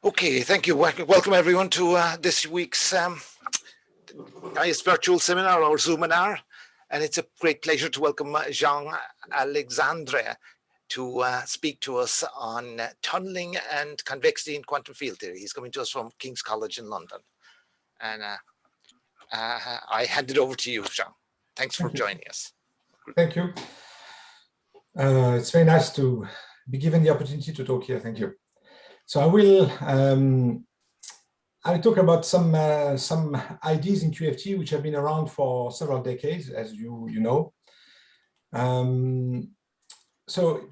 Okay, thank you. Welcome everyone to this week's highest virtual seminar or Zoominar. And it's a great pleasure to welcome Alexandre to speak to us on tunneling and convexity in quantum field theory. He's coming to us from King's College in London. And I hand it over to you, Jean. Thanks for joining us. Thank you. It's very nice to be given the opportunity to talk here. Thank you. So I'll talk about some ideas in QFT which have been around for several decades, as you know. So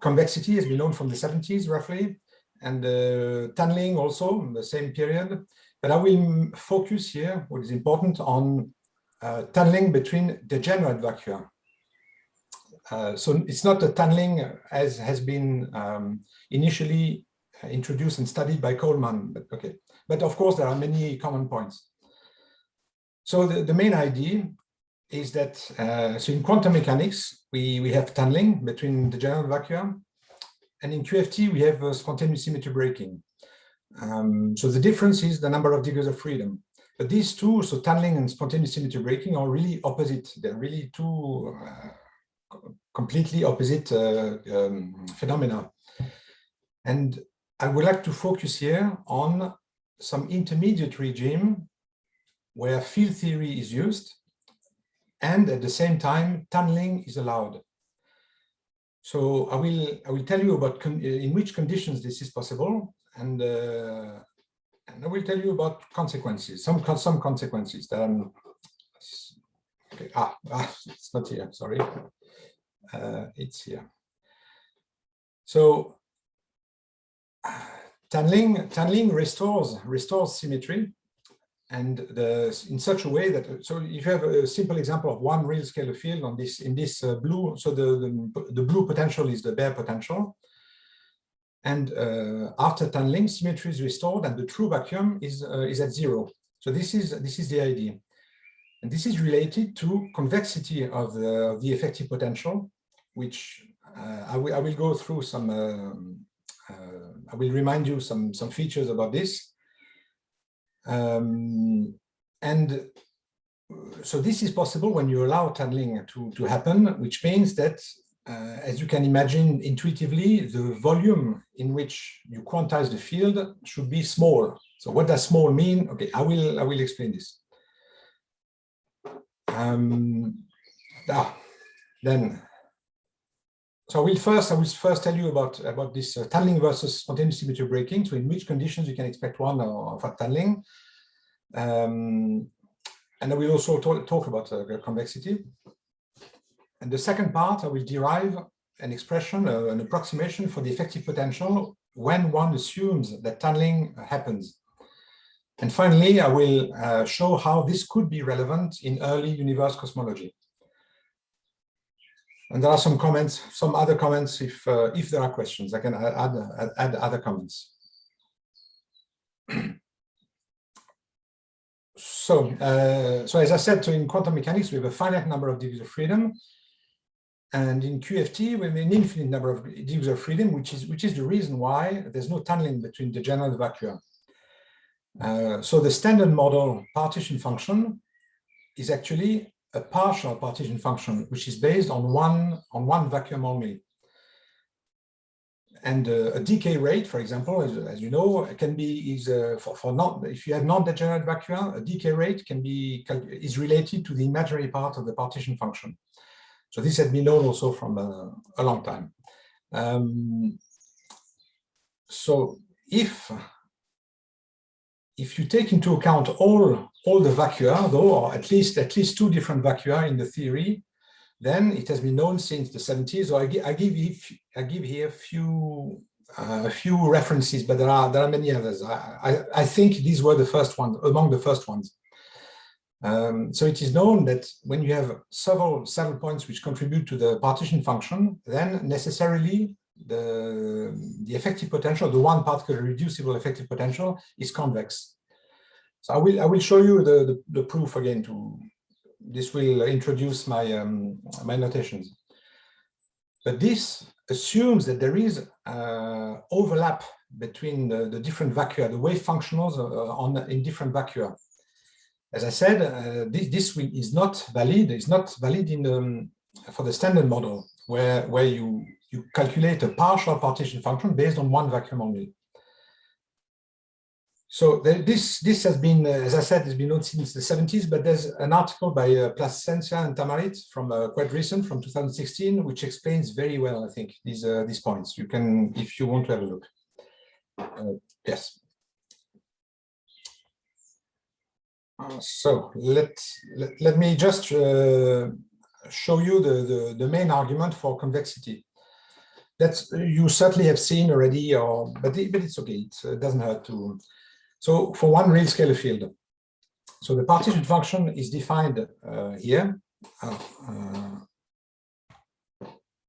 convexity has been known from the 70s roughly, and tunneling also in the same period. But I will focus here, what is important, on tunneling between degenerate vacua. So it's not a tunneling as has been initially introduced and studied by Coleman, but okay. But of course, there are many common points. So the main idea is that, so in quantum mechanics, we have tunneling between degenerate vacua, and in QFT, we have spontaneous symmetry breaking. So the difference is the number of degrees of freedom. But these two, so tunneling and spontaneous symmetry breaking, are really opposite. They're really two completely opposite phenomena. And I would like to focus here on some intermediate regime where field theory is used and at the same time tunneling is allowed. So I will tell you about in which conditions this is possible, and I will tell you about consequences, some consequences that okay, it's not here, sorry. It's here. So tunneling restores symmetry, and in such a way that, so if you have a simple example of one real scalar field on this in this blue, so the blue potential is the bare potential, and after tunneling, symmetry is restored and the true vacuum is at zero. So this is the idea, and this is related to convexity of the effective potential, which I will go through some. I will remind you some features about this. And so this is possible when you allow tunneling to happen, which means that, as you can imagine intuitively, the volume in which you quantize the field should be small. So what does small mean? Okay, I will explain this. Then. So I will first tell you about this tunneling versus spontaneous symmetry breaking. So in which conditions you can expect one for tunneling, and I will also talk about convexity. And the second part, I will derive an expression, an approximation for the effective potential when one assumes that tunneling happens. And finally, I will show how this could be relevant in early universe cosmology. And there are some comments, some other comments. If there are questions, I can add other comments. So as I said, so in quantum mechanics, we have a finite number of degrees of freedom, and in QFT, we have an infinite number of degrees of freedom, which is the reason why there's no tunneling between degenerate vacua. So the standard model partition function is actually a partial partition function, which is based on one vacuum only. And a decay rate, for example, as you know, can be if you have non-degenerate vacua, a decay rate is related to the imaginary part of the partition function. So this has been known also from a long time. So if you take into account all the vacua, though, or at least two different vacua in the theory, then it has been known since the 70s. So I give here a few references, but there are many others. I think these were the first ones, among the first ones. So it is known that when you have several points which contribute to the partition function, then necessarily the effective potential, the one-particle-irreducible effective potential, is convex. So I will show you the proof again. This will introduce my my notations. But this assumes that there is overlap between the different vacua, the wave functionals in different vacua. As I said, this is not valid. It's not valid in for the standard model, where you calculate a partial partition function based on one vacuum only. So this has been, as I said, has been known since the 70s, but there's an article by Plasencia and Tamarit from quite recent, from 2016, which explains very well, I think, these points. You can, if you want to have a look. Yes. So let me just show you the main argument for convexity. That you certainly have seen already, but it's okay. It doesn't hurt to. So for one real scalar field, so the partition function is defined here.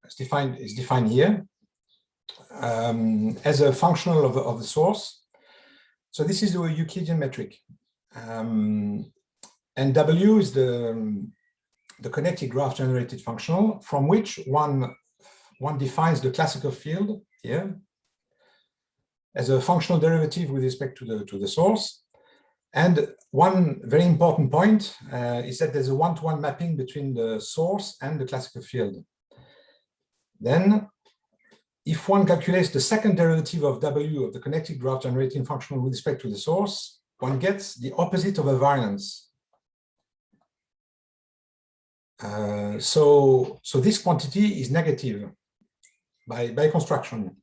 It's defined here as a functional of the source. So this is the Euclidean metric, and W is the connected graph generated functional from which one defines the classical field here as a functional derivative with respect to the source. And one very important point is that there's a one-to-one mapping between the source and the classical field. Then, if one calculates the second derivative of W of the connected graph generating functional with respect to the source, one gets the opposite of a variance. So this quantity is negative by construction.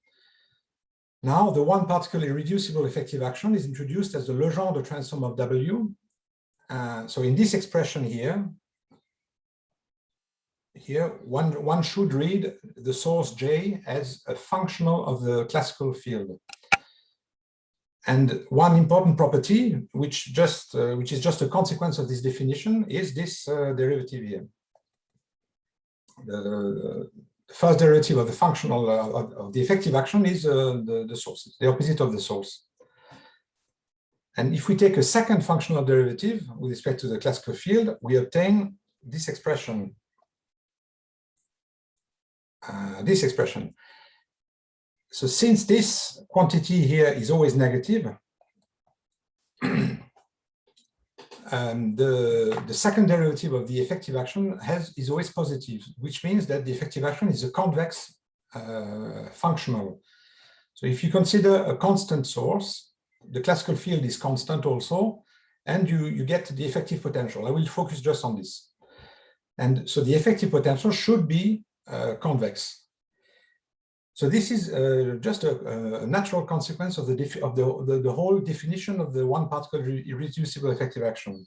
Now, the one-particle-irreducible effective action is introduced as the Legendre transform of W. So in this expression here, one should read the source J as a functional of the classical field. And one important property, which is just a consequence of this definition, is this derivative here. The first derivative of the functional of the effective action is the source, the opposite of the source. And if we take a second functional derivative with respect to the classical field, we obtain this expression. So since this quantity here is always negative, the second derivative of the effective action is always positive, which means that the effective action is a convex functional. So if you consider a constant source, the classical field is constant also, and you get the effective potential. I will focus just on this. And so the effective potential should be convex. So this is just a natural consequence of the whole definition of the one-particle irreducible effective action.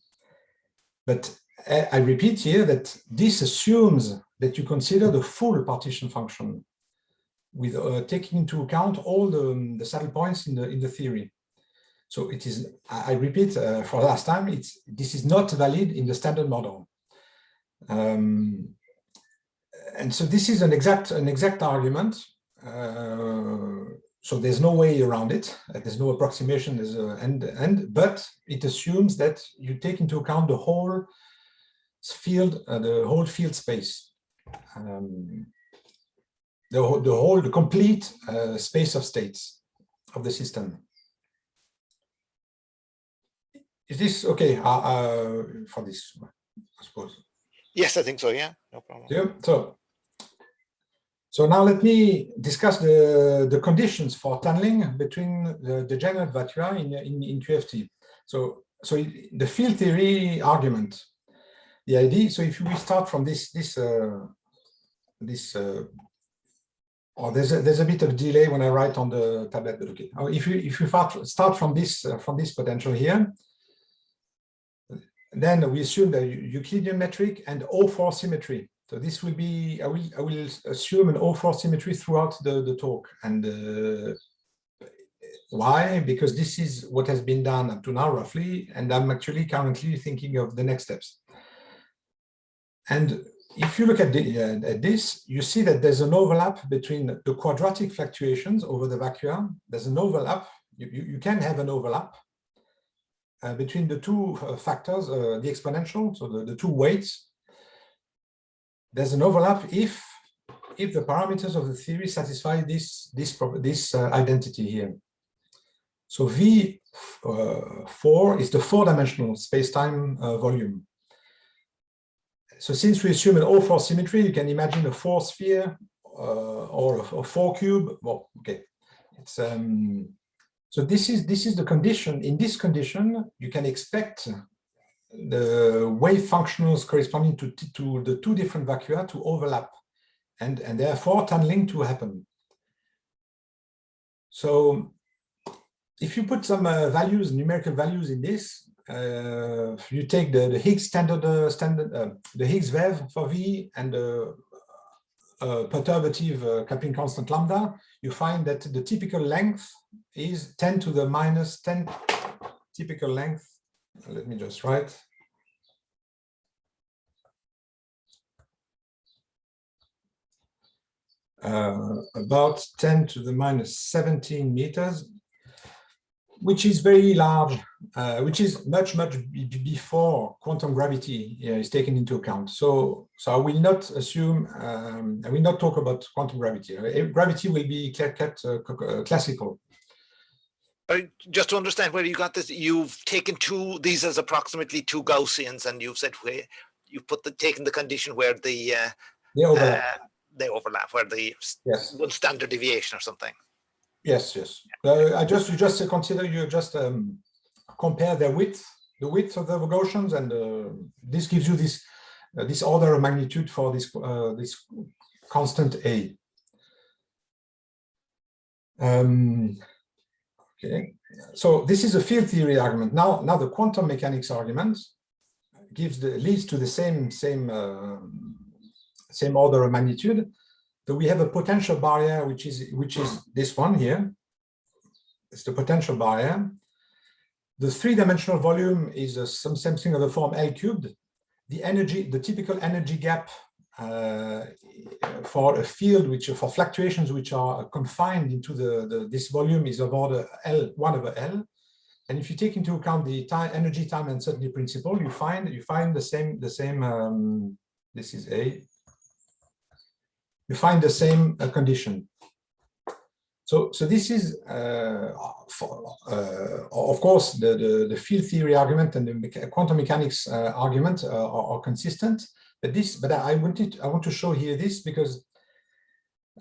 But I repeat here that this assumes that you consider the full partition function with taking into account all the saddle points in the theory. So it is, I repeat for the last time, this is not valid in the standard model. And so this is an exact argument. So there's no way around it. There's no approximation. But it assumes that you take into account the whole field, the whole field space, the complete space of states of the system. Is this okay for this? I suppose. Yes, I think so. Yeah, no problem. Yeah. So now let me discuss the conditions for tunneling between the degenerate vacua in QFT. So the field theory argument, the idea. So if we start from there's a bit of delay when I write on the tablet, but okay. If you start from this potential here, then we assume the Euclidean metric and O4 symmetry. So this will be, I will assume an O4 symmetry throughout the talk. And why? Because this is what has been done up to now, roughly, and I'm actually currently thinking of the next steps. And if you look at this, you see that there's an overlap between the quadratic fluctuations over the vacua. There's an overlap. You can have an overlap between the two factors, the exponential, so the two weights. There's an overlap if the parameters of the theory satisfy this identity here. So V4 is the four-dimensional space-time volume. So since we assume an O4 symmetry, you can imagine a four sphere or a four cube. Well, okay. It's so this is the condition. In this condition, you can expect the wave functionals corresponding to the two different vacua to overlap, and therefore tunneling to happen. So if you put some values, numerical values in this, you take the Higgs the Higgs wave for V and the perturbative coupling constant lambda, you find that the typical length is 10 to the minus 10 typical length. Let me just write. About 10 to the minus 17 meters, which is very large, which is much before quantum gravity is taken into account. So I will not assume, I will not talk about quantum gravity. Gravity will be kept classical. Just to understand where you got this, you've taken these as approximately two Gaussians, and you've said where you taken the condition where they overlap, where the one standard deviation or something. Yes. You just consider, you just compare the width of the Gaussians, and this gives you this order of magnitude for this constant A. Okay, so this is a field theory argument. Now the quantum mechanics argument leads to the same order of magnitude. So we have a potential barrier, which is this one here. It's the potential barrier. The three-dimensional volume is something of the form L cubed. The typical energy gap for a field for fluctuations which are confined into this volume is of order L, 1 over L. And if you take into account the energy time uncertainty principle, you find the same. This is A. You find the same condition. So this is, of course, the field theory argument and the quantum mechanics argument are consistent. But I want to show here this because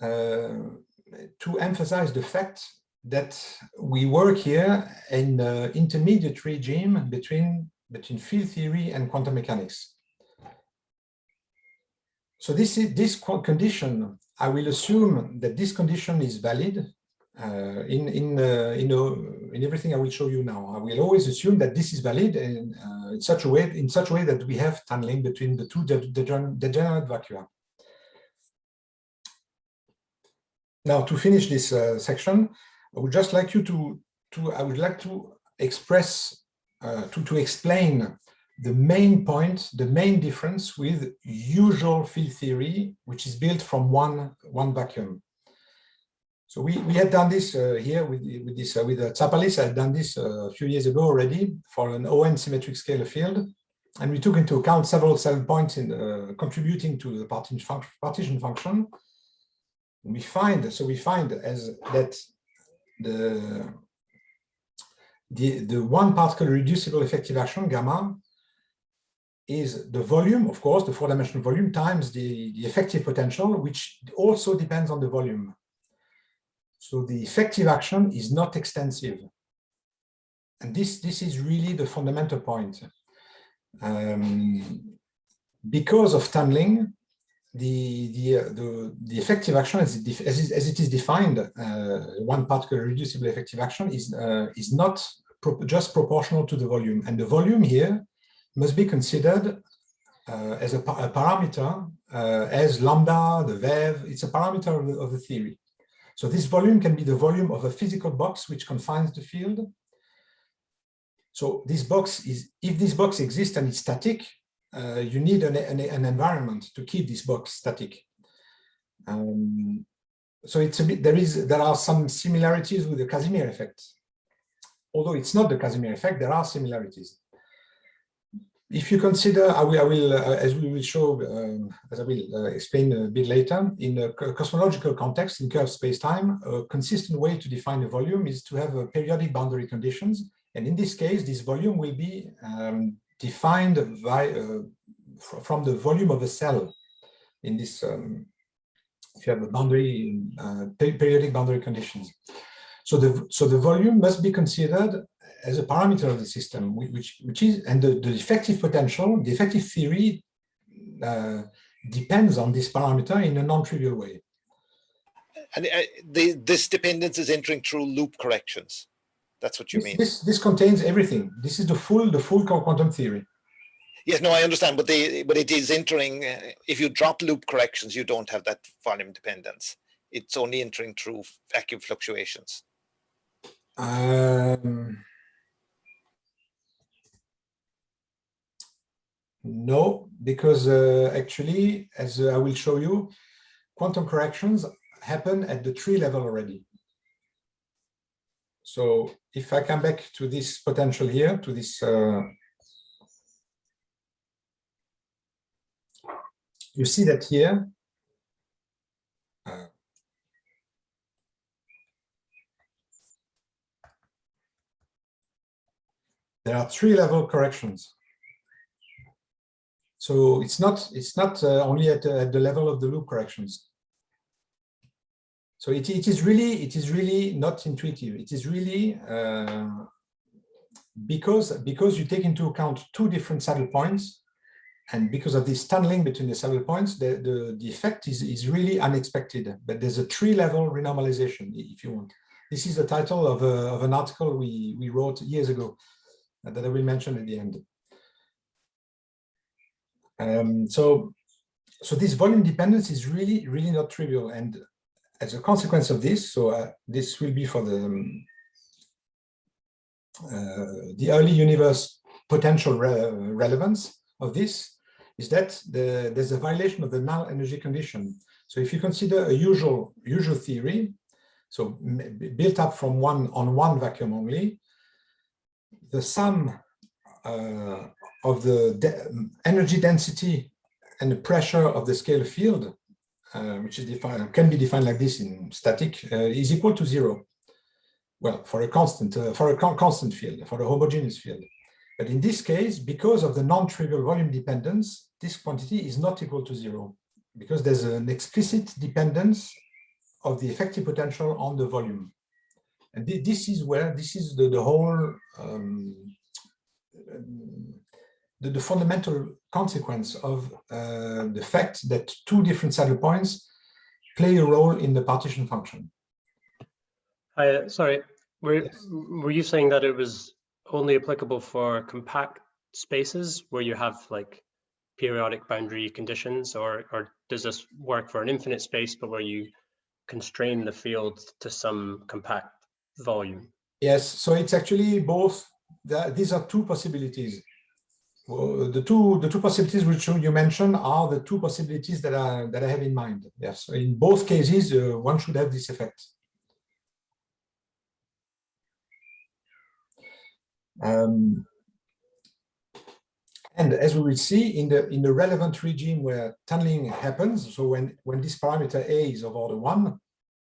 to emphasize the fact that we work here in the intermediate regime between field theory and quantum mechanics. So this condition, I will assume that this condition is valid in everything I will show you now. I will always assume that this is valid in such a way that we have tunneling between the two degenerate vacua. Now, to finish this section, I would just like you to express to explain the main point, the main difference with usual field theory, which is built from one vacuum. So we had done this here with Tsapalis. I had done this a few years ago already for an ON symmetric scalar field, and we took into account several points in contributing to the partition function. We find that the one particle irreducible effective action gamma is the volume, of course, the four-dimensional volume times the effective potential, which also depends on the volume. So the effective action is not extensive. And this is really the fundamental point. Because of tunneling, the effective action as it is defined, one particle irreducible effective action is not just proportional to the volume. And the volume here must be considered as a parameter, as lambda, the VEV, it's a parameter of the theory. So this volume can be the volume of a physical box which confines the field. So this box is, if this box exists and it's static, you need an environment to keep this box static. So it's a bit, there are some similarities with the Casimir effect. Although it's not the Casimir effect, there are similarities. if you consider, I will as we will show, as I will explain a bit later, in a cosmological context, in curved space-time, a consistent way to define a volume is to have a periodic boundary conditions. And in this case, this volume will be defined from the volume of a cell. In this, if you have a boundary, periodic boundary conditions. So the volume must be considered as a parameter of the system, which is, and the effective potential, the effective theory depends on this parameter in a non-trivial way. And this dependence is entering through loop corrections. That's what you mean. This contains everything. This is the full quantum theory. Yes, no, I understand, but it is entering. If you drop loop corrections, you don't have that volume dependence. It's only entering through vacuum fluctuations. No, because actually, as I will show you, quantum corrections happen at the tree level already. So if I come back to this potential here, to this, you see that here, there are tree-level corrections. So it's not only at the level of the loop corrections. So it is really not intuitive. It is really because you take into account two different saddle points, and because of this tunneling between the saddle points, the effect is really unexpected. But there's a tree-level renormalization, if you want. This is the title of an article we wrote years ago that I will mention at the end. So this volume dependence is really not trivial, and as a consequence of this, so this will be for the early universe potential relevance of this, is that there's a violation of the null energy condition. So if you consider a usual theory, so built up from one vacuum only, the sum of the energy density and the pressure of the scalar field, which is can be defined like this in static, is equal to 0. Well, for a constant field, for the homogeneous field. But in this case, because of the non-trivial volume dependence, this quantity is not equal to 0, because there's an explicit dependence of the effective potential on the volume. And this is the whole the fundamental consequence of the fact that two different saddle points play a role in the partition function. Sorry, were you saying that it was only applicable for compact spaces where you have like periodic boundary conditions, or does this work for an infinite space but where you constrain the field to some compact volume? Yes, so it's actually both. These are two possibilities. Well, the two possibilities which you mentioned are the two possibilities that I have in mind. Yes, in both cases, one should have this effect. And as we will see in the relevant regime where tunneling happens, so when this parameter A is of order 1,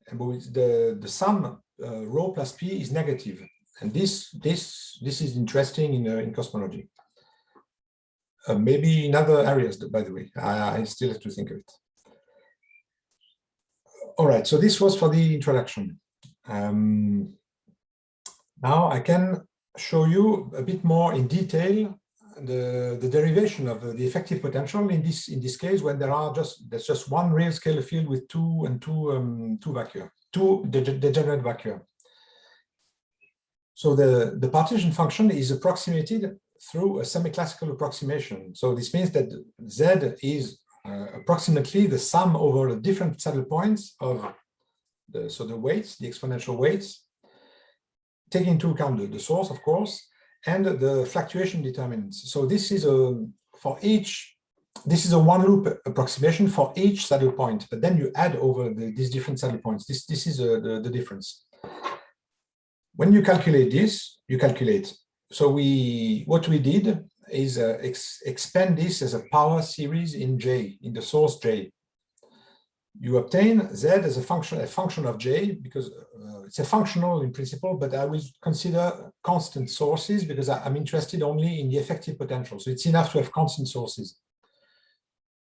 and the sum rho plus P is negative, and this is interesting in cosmology. Maybe in other areas, by the way, I still have to think of it. All right, so this was for the introduction. Now I can show you a bit more in detail the derivation of the effective potential in this case, when there's just one real scalar field with two vacua, two degenerate vacua. So the partition function is approximated through a semiclassical approximation. So this means that Z is approximately the sum over the different saddle points of the weights, the exponential weights, taking into account the source, of course, and the fluctuation determinants. So this is a one loop approximation for each saddle point, but then you add over these different saddle points. This is the difference. When you calculate this, you calculate. So what we did is expand this as a power series in J, in the source J. You obtain Z as a function of J, because it's a functional in principle, but I will consider constant sources because I'm interested only in the effective potential. So it's enough to have constant sources.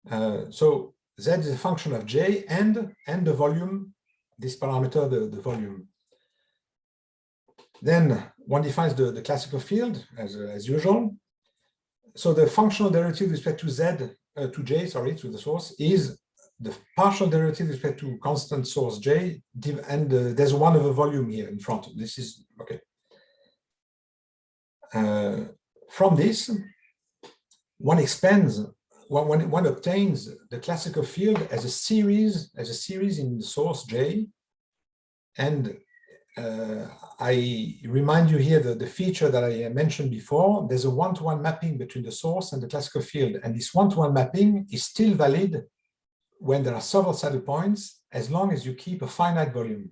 So Z is a function of J and the volume, this parameter, the volume. Then one defines the classical field as usual. So the functional derivative with respect to Z, to J, sorry, to the source, is the partial derivative with respect to constant source J, and there's one over volume here in front. This is okay. From this, one expands, one obtains the classical field as a series in the source J, and I remind you here that the feature that I mentioned before, there's a one-to-one mapping between the source and the classical field, and this one-to-one mapping is still valid when there are several saddle points, as long as you keep a finite volume.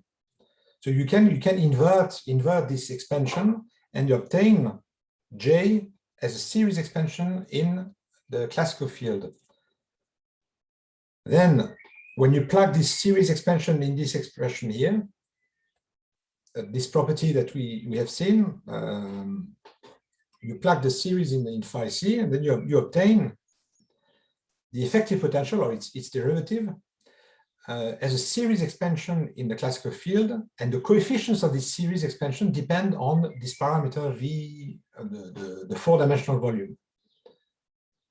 So you can invert this expansion, and you obtain J as a series expansion in the classical field. Then, when you plug this series expansion in this expression here, this property that we have seen, you plug the series in phi c, and then you obtain the effective potential, or its derivative, as a series expansion in the classical field, and the coefficients of this series expansion depend on this parameter V, the four-dimensional volume.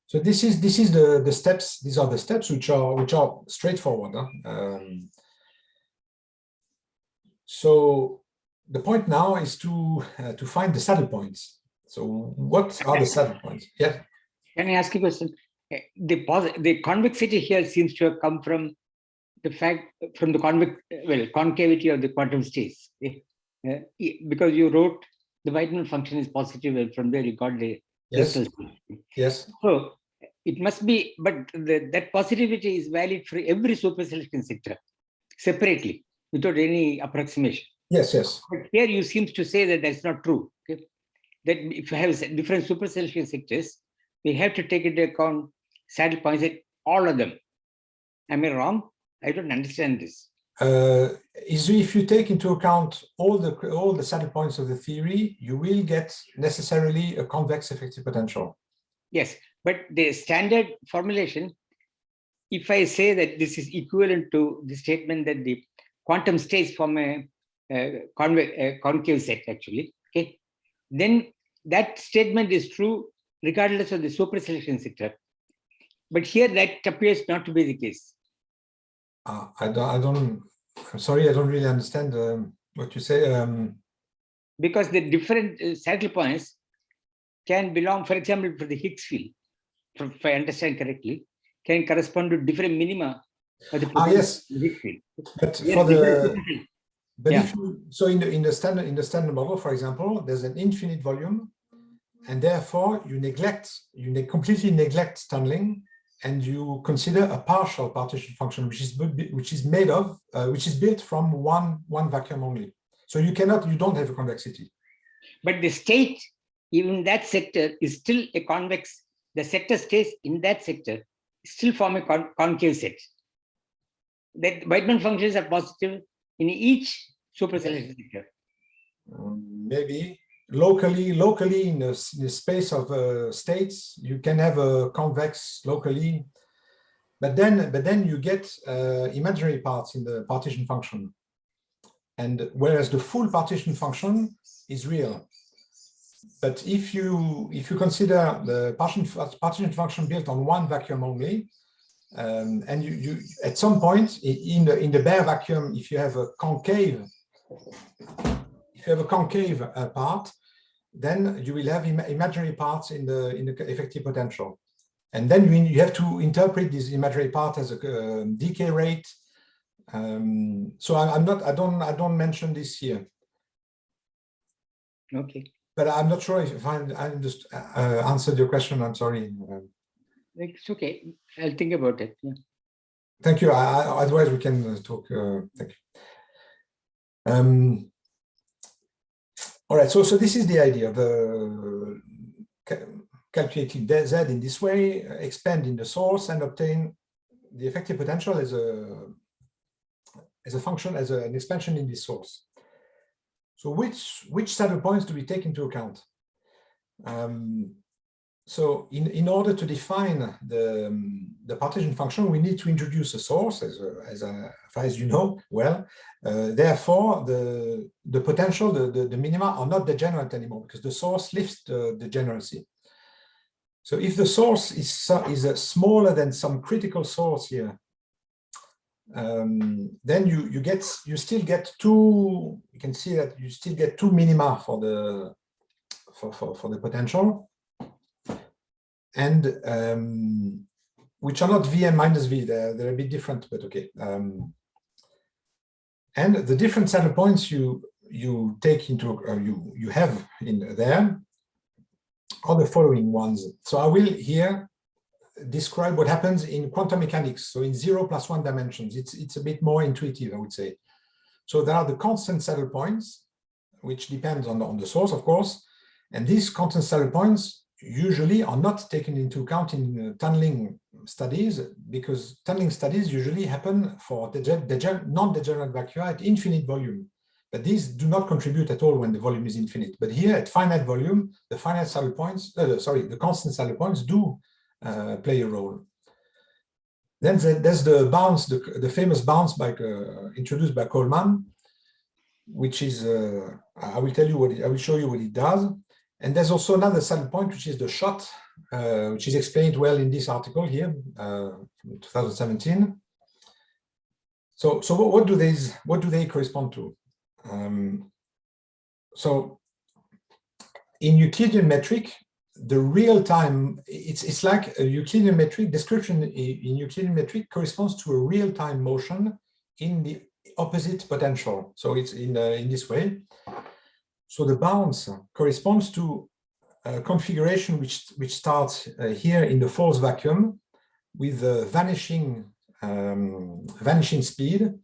So this is the steps. These are the steps which are straightforward. So the point now is to find the saddle points. So what are the saddle points? Yeah. Can I ask you a question? The convexity here seems to have come from the fact, from the concavity of the quantum states. Because you wrote the Weidmann function is positive, and from there you got the result. Yes. So it must be, but that positivity is valid for every superselection sector separately, without any approximation. Yes, yes. But here you seem to say that that's not true. Okay? That if you have different superselection sectors, we have to take into account saddle points at all of them. Am I wrong? I don't understand this. If you take into account all the saddle points of the theory, you will get necessarily a convex effective potential. Yes, but the standard formulation, if I say that this is equivalent to the statement that the quantum states form a concave set, actually, okay, then that statement is true regardless of the superselection sector. But here that appears not to be the case. I'm sorry, I don't really understand what you say. Because the different saddle points can belong, for example, for the Higgs field, if I understand correctly, can correspond to different minima of the yes, Higgs field. But yes, for the yeah. if you, so in the standard model, for example, there's an infinite volume, and therefore you completely neglect tunneling, and you consider a partial partition function, which is built from one vacuum only. So you don't have a convexity. But the state, even that sector, is still a convex. The sector states in that sector still form a concave set. That Weidmann functions are positive in each superselection sector. Maybe locally in the space of states, you can have a convex locally, but then you get imaginary parts in the partition function, and whereas the full partition function is real. But if you consider the partition function built on one vacuum only, and you at some point in the bare vacuum, if you have a concave part, then you will have imaginary parts in the effective potential, and then you have to interpret this imaginary part as a decay rate. So I don't mention this here. Okay. But I'm not sure if I just answered your question. I'm sorry. It's okay. I'll think about it. Yeah. Thank you. Otherwise, we can talk. Thank you. All right. So this is the idea. calculating Z in this way, expand in the source, and obtain the effective potential as a function, as an expansion in this source. So which saddle points do we take into account? So in order to define the partition function, we need to introduce a source, as you know well. Therefore, the potential, the minima are not degenerate anymore because the source lifts the degeneracy. So if the source is smaller than some critical source here, then you still get two. You can see that you still get two minima for the potential, and which are not Vm minus V. They're a bit different, but okay. And the different saddle points you take into you have in there are the following ones. So I will here describe what happens in quantum mechanics. So in 0+1 dimensions, it's a bit more intuitive, I would say. So there are the constant saddle points, which depends on the source, of course. And these constant saddle points usually are not taken into account in tunneling studies, because tunneling studies usually happen for non-degenerate vacua at infinite volume. But these do not contribute at all when the volume is infinite. But here at finite volume, the finite saddle points, the constant saddle points do play a role. Then there's the bounce, the famous bounce introduced by Coleman, which is I will show you what it does. And there's also another saddle point, which is the shot, which is explained well in this article here, from 2017. So what do they correspond to? So in Euclidean metric, the real time, it's like a Euclidean metric description in Euclidean metric corresponds to a real time motion in the opposite potential. So it's in this way. So the bounce corresponds to a configuration which starts here in the false vacuum with the vanishing speed,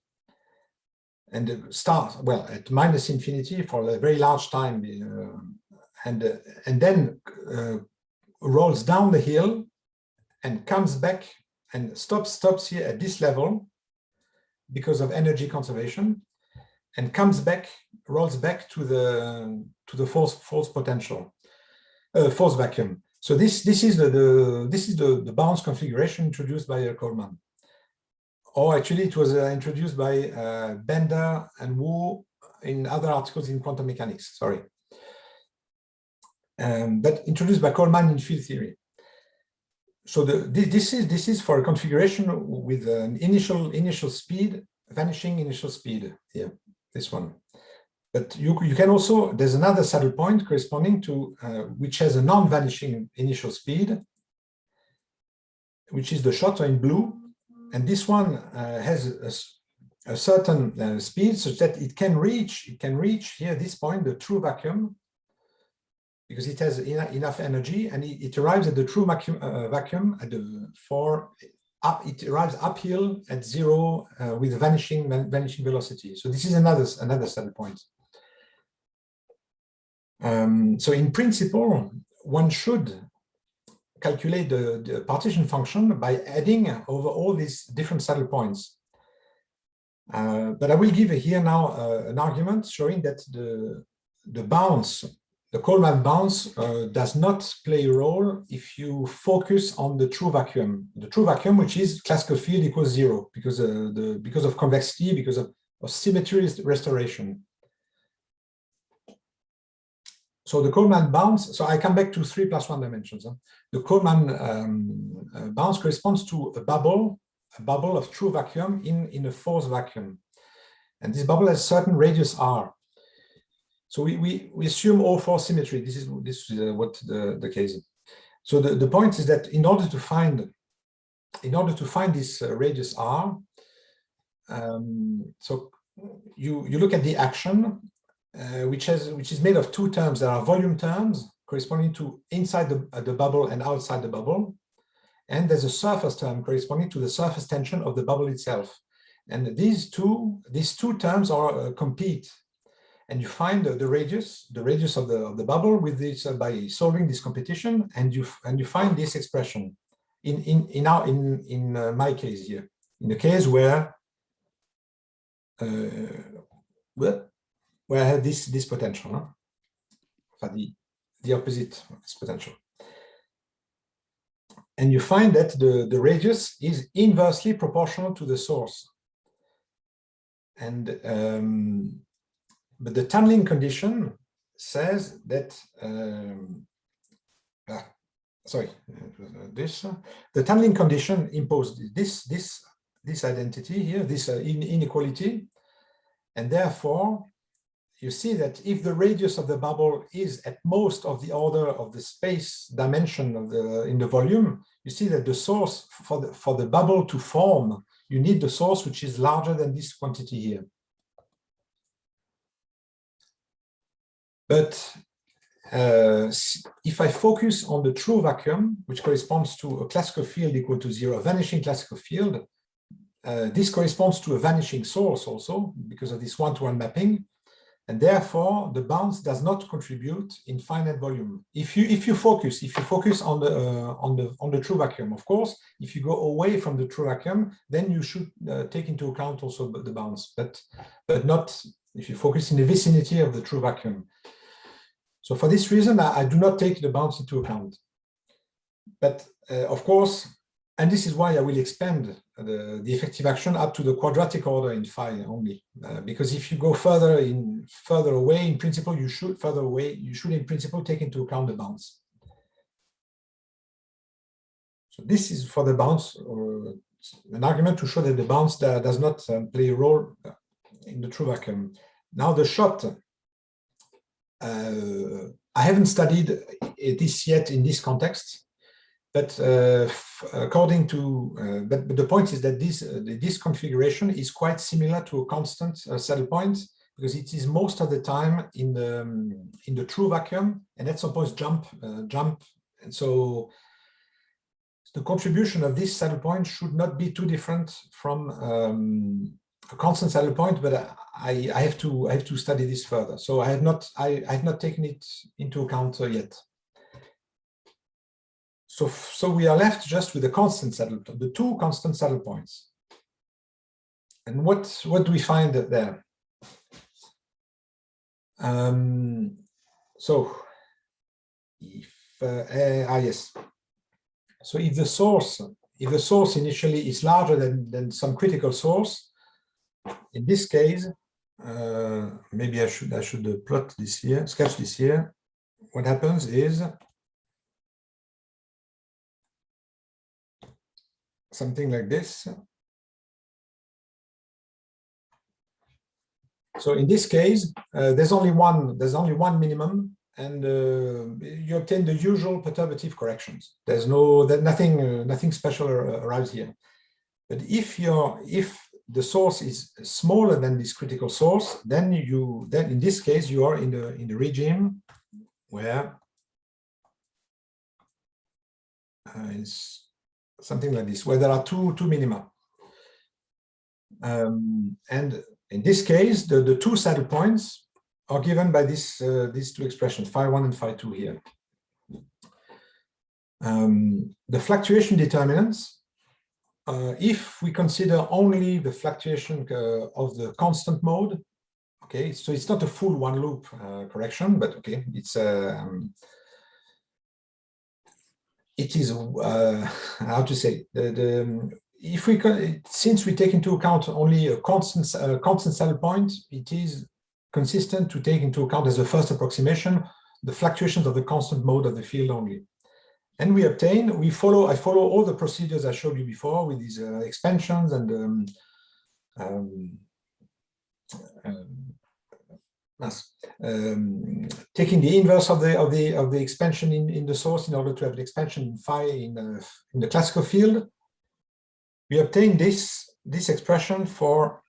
and start at minus infinity for a very large time, and then rolls down the hill and comes back and stops here at this level because of energy conservation, and rolls back to the false potential, false vacuum. So this is the bounce configuration introduced by Coleman. Or actually, it was introduced by Bender and Wu in other articles in quantum mechanics. Sorry, but introduced by Coleman in field theory. So this is for a configuration with an initial speed, vanishing initial speed here. This one. But you can also, there's another saddle point corresponding to which has a non-vanishing initial speed, which is the shot in blue. And this one has a certain speed such that it can reach here, this point, the true vacuum, because it has enough energy, and it arrives at the true vacuum at it arrives uphill at zero with vanishing velocity. So this is another saddle point. So in principle, one should calculate the partition function by adding over all these different saddle points. But I will give here now an argument showing that the Coleman bounce does not play a role if you focus on the true vacuum. The true vacuum, which is classical field equals zero because of convexity, because of symmetry restoration. So the Coleman bounce, so I come back to 3+1 dimensions. The Coleman bounce corresponds to a bubble of true vacuum in a false vacuum. And this bubble has certain radius r. So we assume O4 symmetry. This is what the case is. So the point is that in order to find this radius r, so you look at the action, which is made of two terms. There are volume terms corresponding to inside the bubble and outside the bubble, and there's a surface term corresponding to the surface tension of the bubble itself. And these two terms are compete, and you find the radius of the bubble with this by solving this competition, and you find this expression in my case here, in the case where I have this potential, huh? The opposite of this potential. And you find that the radius is inversely proportional to the source. And but the tunneling condition says that the tunneling condition imposed this identity here, this inequality, and therefore you see that if the radius of the bubble is at most of the order of the space dimension of in the volume, you see that the source for the bubble to form, you need the source which is larger than this quantity here. But if I focus on the true vacuum, which corresponds to a classical field equal to 0, a vanishing classical field, this corresponds to a vanishing source also because of this one-to-one mapping. And therefore, the bounce does not contribute in finite volume. If you focus on the true vacuum, of course, if you go away from the true vacuum, then you should take into account also the bounce, but not if you focus in the vicinity of the true vacuum. So for this reason, I do not take the bounce into account. But of course, and this is why I will expand the effective action up to the quadratic order in phi only, because if you go further away, in principle, you should in principle take into account the bounce. So this is for the bounce, or an argument to show that the bounce does not play a role in the true vacuum. Now the shot, I haven't studied this yet in this context. But according to, but the point is that this configuration is quite similar to a constant saddle point, because it is most of the time in the true vacuum, and at some points jump, and so the contribution of this saddle point should not be too different from a constant saddle point. But I have to study this further. So I have not taken it into account yet. So we are left just with the constant saddle, the two constant saddle points. And what do we find there? So if yes. So if the source initially is larger than some critical source, in this case, maybe I should plot this here, sketch this here. What happens is something like this. So in this case, there's only one minimum, and you obtain the usual perturbative corrections. There's nothing special arrives here. But if the source is smaller than this critical source, then in this case you are in the regime where it's something like this, where there are two minima. And in this case, the two saddle points are given by these two expressions, phi 1 and phi 2 here. The fluctuation determinants, if we consider only the fluctuation of the constant mode, okay, so it's not a full one loop correction, but okay, it is how to say, since we take into account only a constant saddle point, it is consistent to take into account as a first approximation the fluctuations of the constant mode of the field only. And I follow all the procedures I showed you before with these expansions and taking the inverse of the expansion in the source in order to have an expansion in phi in the classical field. We obtain this expression for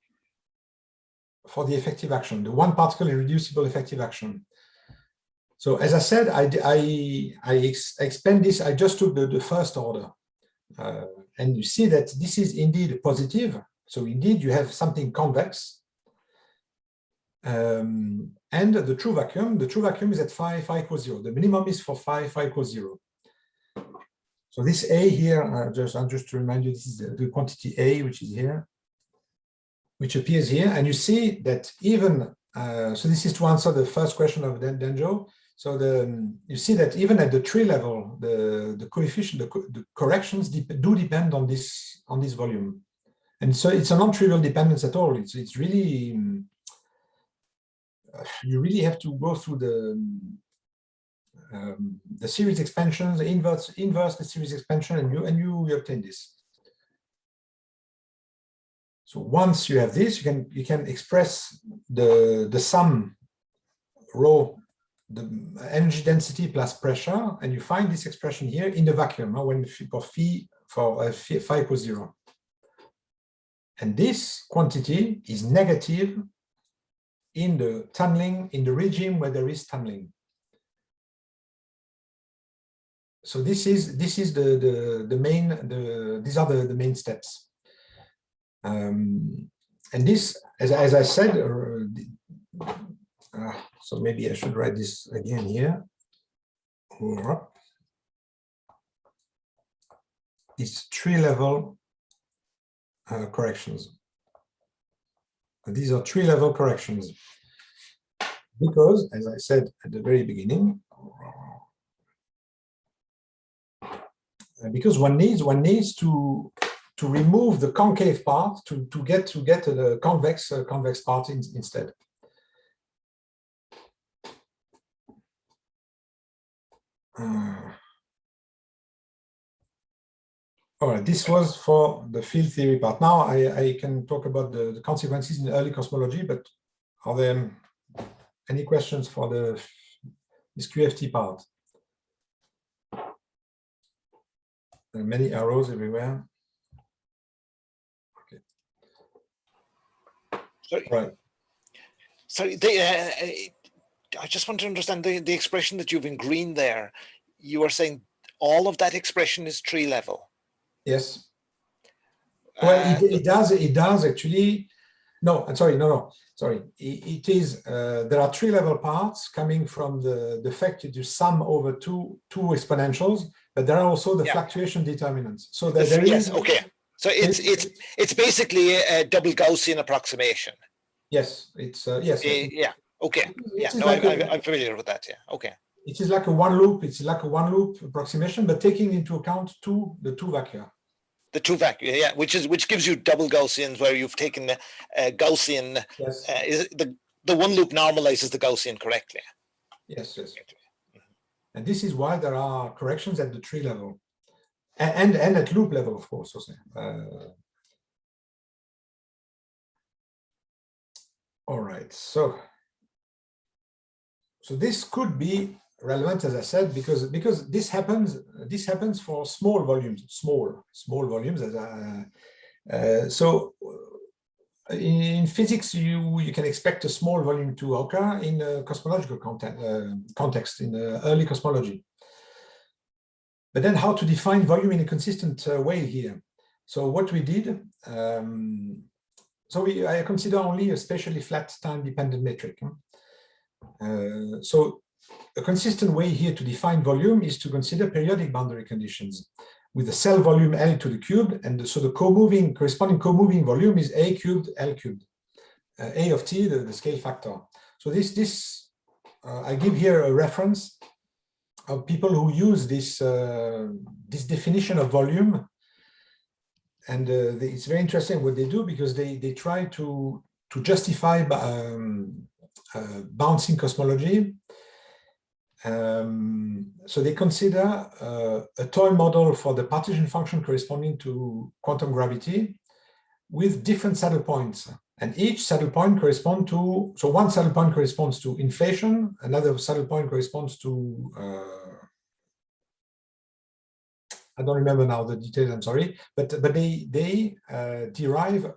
the effective action, the one-particle-irreducible effective action. So as I said, I expand this. I just took the first order, and you see that this is indeed positive. So indeed, you have something convex. and the true vacuum is at phi equals 0. The minimum is for phi equals 0. So this A here, just to remind you, this is the quantity A, which is here, which appears here. And you see that even, so this is to answer the first question of Denjo. So you see that even at the tree level, the coefficient, the corrections do depend on this volume. And so it's a non-trivial dependence at all. It's really, you really have to go through the series expansions, inverse the series expansion, and you obtain this. So once you have this, you can express the sum rho, the energy density plus pressure, and you find this expression here in the vacuum when phi equals 0. And this quantity is negative in the tunneling, in the regime where there is tunneling. So this is the main, these are the main steps. And this, as I said, so maybe I should write this again here. It's tree-level corrections. And these are tree-level corrections because, as I said at the very beginning, because one needs to remove the concave part to get the convex part instead. All right, this was for the field theory part. Now I can talk about the consequences in early cosmology, but are there any questions for this QFT part? There are many arrows everywhere. Okay. Sorry. Right. Sorry, I just want to understand the expression that you've in green there. You are saying all of that expression is tree level. Yes. Well, it does actually. No, I'm sorry. No. Sorry. It is. There are tree level parts coming from the fact that you sum over two exponentials, but there are also the fluctuation determinants. So that there yes. is. Okay. So it's basically a double Gaussian approximation. Yes. It's yes. Yeah. Okay. Yeah. No, like I'm familiar with that. Yeah. Okay. It is like a one loop. It's like a one loop approximation, but taking into account the two vacua. The two vacua, yeah, which gives you double Gaussians, where you've taken the Gaussian. Yes. Is the one loop normalizes the Gaussian correctly? Yes. And this is why there are corrections at the tree level, and at loop level, of course. Also. All right. So this could be relevant, as I said, because this happens for small volumes, small volumes. So in physics, you can expect a small volume to occur in a cosmological context in early cosmology. But then, how to define volume in a consistent way here? So what we did. I consider only a spatially flat time-dependent metric. So a consistent way here to define volume is to consider periodic boundary conditions with the cell volume L to the cubed, and so the corresponding co-moving volume is A cubed L cubed, A of t, the scale factor. So I give here a reference of people who use this definition of volume, and it's very interesting what they do, because they try to justify bouncing cosmology. So they consider a toy model for the partition function corresponding to quantum gravity with different saddle points, and each saddle point corresponds to, so one saddle point corresponds to inflation, another saddle point corresponds to I don't remember now the details, I'm sorry, but they derive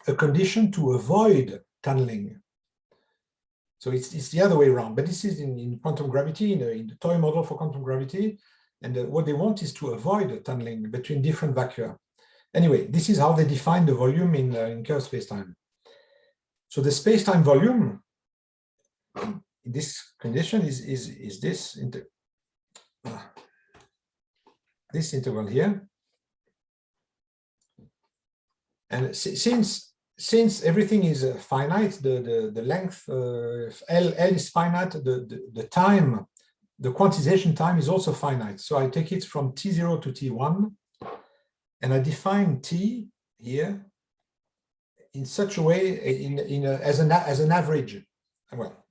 a condition to avoid tunneling. So it's the other way around, but this is in quantum gravity, in the toy model for quantum gravity, and what they want is to avoid tunneling between different vacua. Anyway, this is how they define the volume in curved spacetime. So the space-time volume in this condition is this this interval here. And since everything is finite, the length L is finite, the time, the quantization time is also finite. So I take it from T0 to T1, and I define T here in such a way, as an average, well,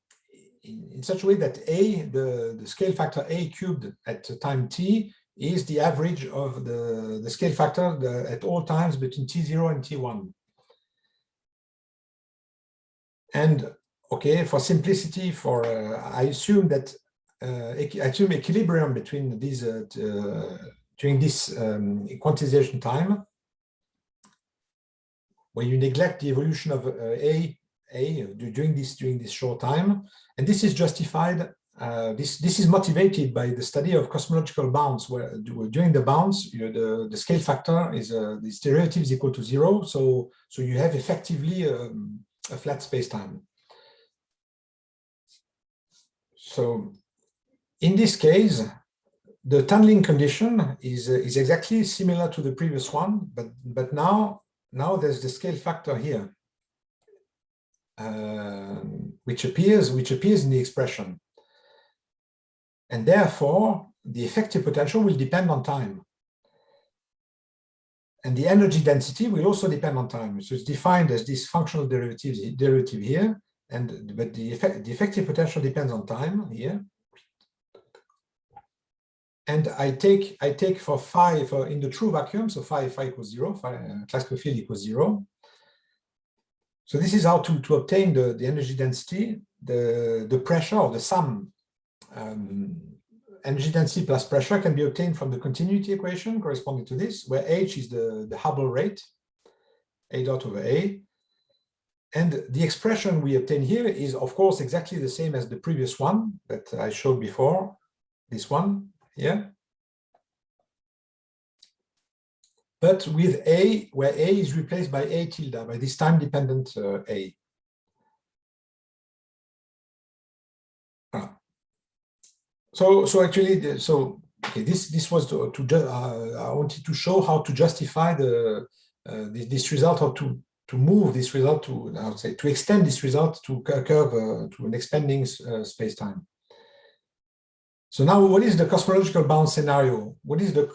in such a way that A, the scale factor A cubed at time T is the average of the scale factor at all times between T0 and T1. And okay, for simplicity, I assume that equilibrium between these during this quantization time, when you neglect the evolution of A during this short time, and this is justified. This is motivated by the study of cosmological bounds, where during the bounds, the scale factor is this derivative is equal to 0. So you have effectively a flat space-time. So in this case, the tunneling condition is exactly similar to the previous one, but now there's the scale factor here, which appears in the expression. And therefore, the effective potential will depend on time. And the energy density will also depend on time. So it's defined as this functional derivative here, but the effective potential depends on time here. And I take for phi in the true vacuum, so phi equals 0, classical field equals 0. So this is how to obtain the energy density, the pressure, or the sum. Energy density plus pressure can be obtained from the continuity equation corresponding to this, where h is the Hubble rate, A dot over A. And the expression we obtain here is, of course, exactly the same as the previous one that I showed before, this one here. But with A, where A is replaced by A tilde, by this time-dependent A. So actually, okay, this was I wanted to show how to justify this result, how to move this result to extend this result to a curve to an expanding space-time. So now, what is the cosmological bound scenario? What is the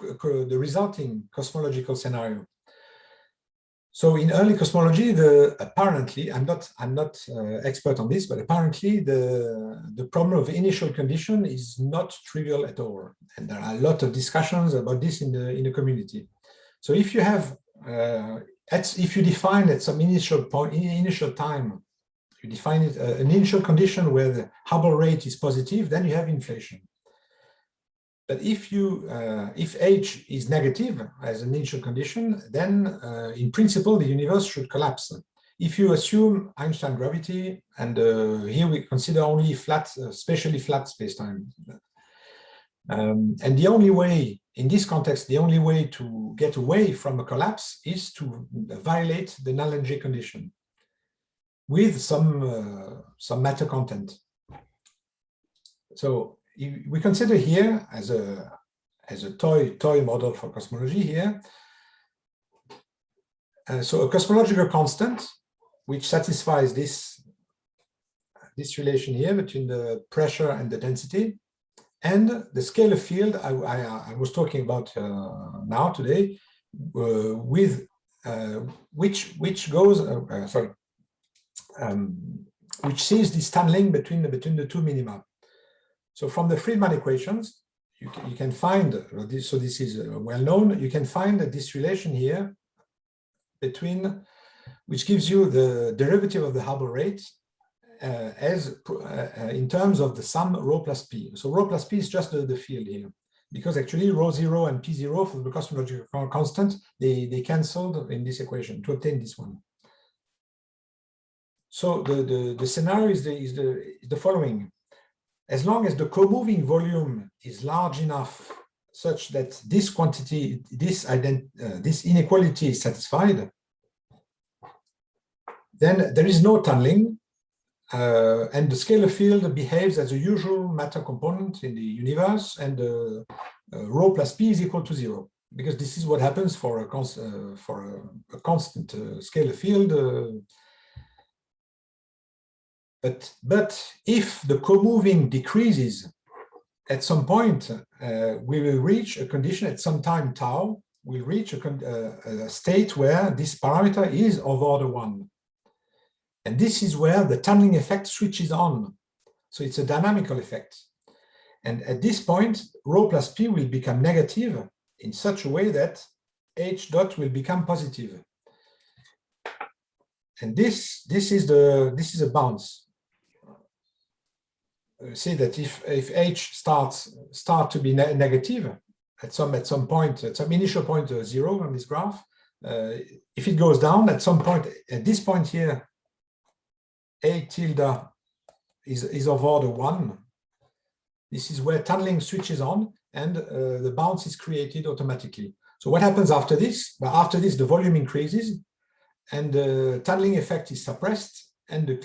resulting cosmological scenario? So in early cosmology, apparently, I'm not expert on this, but apparently the problem of initial condition is not trivial at all, and there are a lot of discussions about this in the community. So if you have if you define at some initial point, initial time, you define it an initial condition where the Hubble rate is positive, then you have inflation. But if H is negative as an initial condition, then in principle the universe should collapse. If you assume Einstein gravity, and here we consider only flat, spatially flat spacetime, and the only way in this context, the only way to get away from a collapse is to violate the Null Energy Condition with some matter content. So we consider here as a toy model for cosmology here. So a cosmological constant which satisfies this relation here between the pressure and the density, and the scalar field I was talking about now today, with which goes which sees this tunneling between the two minima. So from the Friedmann equations, you can find this. So this is well known. You can find this relation here between, which gives you the derivative of the Hubble rate in terms of the sum rho plus p. So rho plus p is just the field here, because actually rho 0 and p0 for the cosmological constant, they canceled in this equation to obtain this one. So the scenario is the following. As long as the co-moving volume is large enough such that this quantity, this inequality is satisfied, then there is no tunneling, and the scalar field behaves as a usual matter component in the universe, and rho plus p is equal to 0, because this is what happens for a constant scalar field. But if the co-moving decreases, at some point, we will reach a condition at some time tau, we'll reach a state where this parameter is of order 1. And this is where the tunneling effect switches on. So it's a dynamical effect. And at this point, rho plus p will become negative in such a way that h dot will become positive. And this is a bounce. See that if h start to be negative at some point, at some initial point 0 on this graph, if it goes down at some point, at this point here, a tilde is of order 1. This is where tunneling switches on, and the bounce is created automatically. So what happens after this? Well, after this, the volume increases, and the tunneling effect is suppressed, and the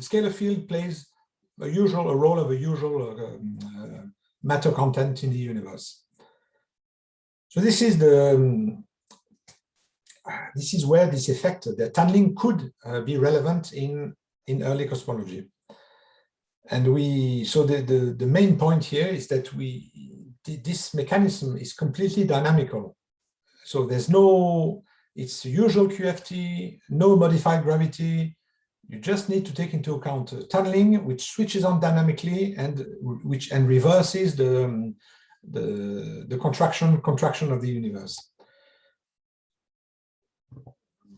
scalar field plays a role of a usual matter content in the universe. So this is where this effect, the tunneling, could be relevant in early cosmology. And so the main point here is that this mechanism is completely dynamical. So there's it's usual QFT, no modified gravity. You just need to take into account tunneling, which switches on dynamically and reverses the contraction of the universe.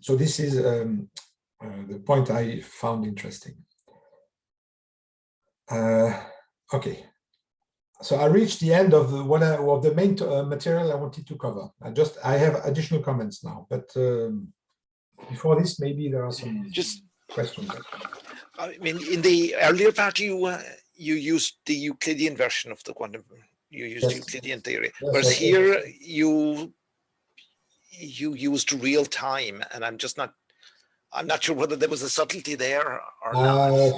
So this is the point I found interesting. Okay, so I reached the end of the main material I wanted to cover. I have additional comments now, but before this, maybe there are some questions. I mean, in the earlier part, you used the Euclidean version of the quantum. You used Euclidean theory, whereas here you used real time, and I'm not sure whether there was a subtlety there or not.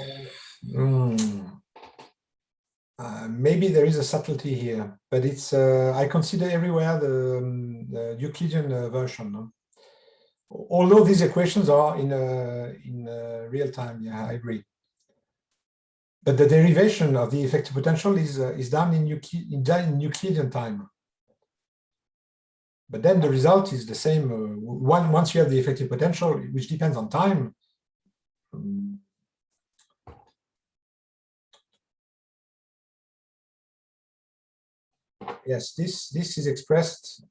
Maybe there is a subtlety here, but it's I consider everywhere the Euclidean version. No? Although these equations are in real time, yeah, I agree. But the derivation of the effective potential is done in Euclidean time. But then the result is the same. Once you have the effective potential, which depends on time. Yes, this is expressed.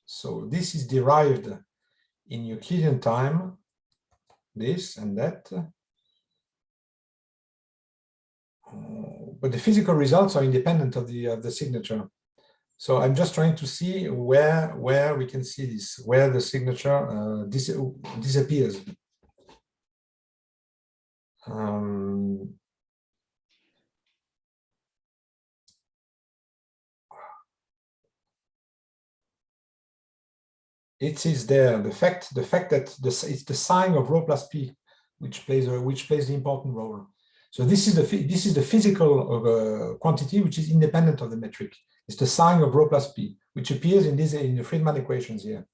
So this is derived in Euclidean time, this and that. But the physical results are independent of the signature. So I'm just trying to see where we can see this, where the signature disappears. It is there. The fact that it's the sign of rho plus p which plays the important role. So this is the physical quantity which is independent of the metric. It's the sign of rho plus p, which appears in the Friedmann equations here.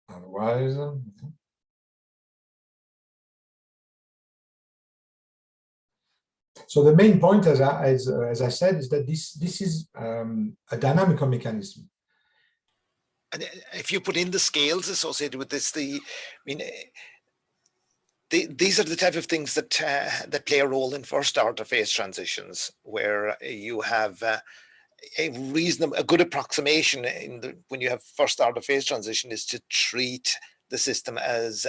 Otherwise, so the main point, as I said, is that this is a dynamical mechanism. And if you put in the scales associated with this, these are the type of things that play a role in first-order phase transitions, where you have a good approximation when you have first-order phase transition is to treat the system as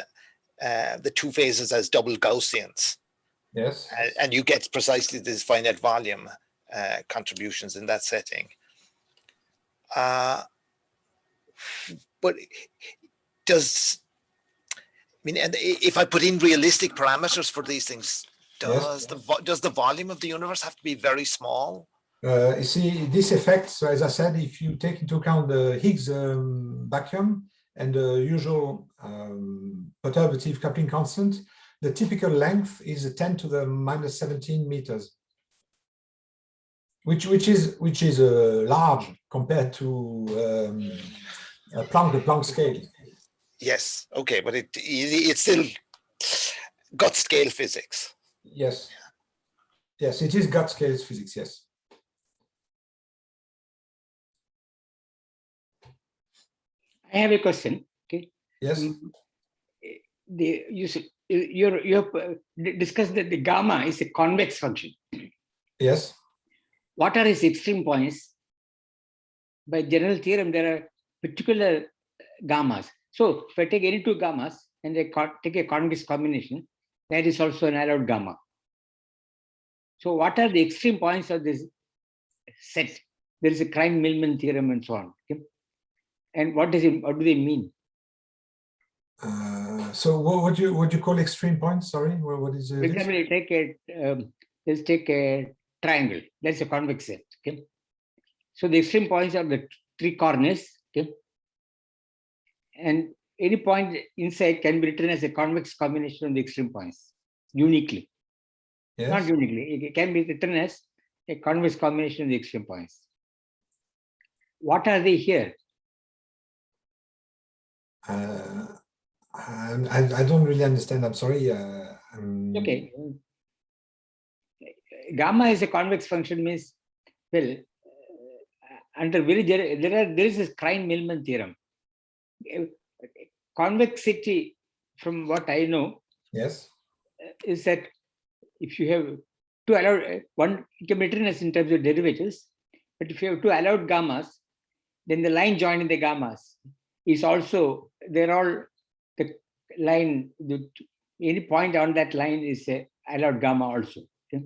the two phases as double Gaussians. Yes. And you get precisely this finite volume contributions in that setting. But does mean, and if I put in realistic parameters for these things, Yes. does the volume of the universe have to be very small? You see, this effect, so as I said, if you take into account the Higgs vacuum and the usual perturbative coupling constant, the typical length is 10 to the minus 17 meters, which is large compared to the Planck scale. Yes, okay, but it's still gut scale physics. Yes, yes, it is gut scale physics. Yes. I have a question. Okay. Yes. You have discussed that the gamma is a convex function. Yes. What are its extreme points? By general theorem, there are particular gammas. So if I take any two gammas and I take a convex combination, that is also an allowed gamma. So what are the extreme points of this set? There is a Krein-Milman theorem and so on. Okay? And what do they mean? So what do you call extreme points? Sorry, what is it? For example, you let's take a triangle. That's a convex set. Okay. So the extreme points are the three corners. Okay. And any point inside can be written as a convex combination of the extreme points uniquely. Yes. Not uniquely. It can be written as a convex combination of the extreme points. What are they here? I don't really understand. I'm sorry. Okay. Gamma is a convex function means, well, under there is this Krein-Milman theorem. Convexity, from what I know, yes, is that if you have two allowed, one it can be written as in terms of derivatives, but if you have two allowed gammas, then the line joining the gammas is also, they're all the line, any point on that line is a allowed gamma also. Okay?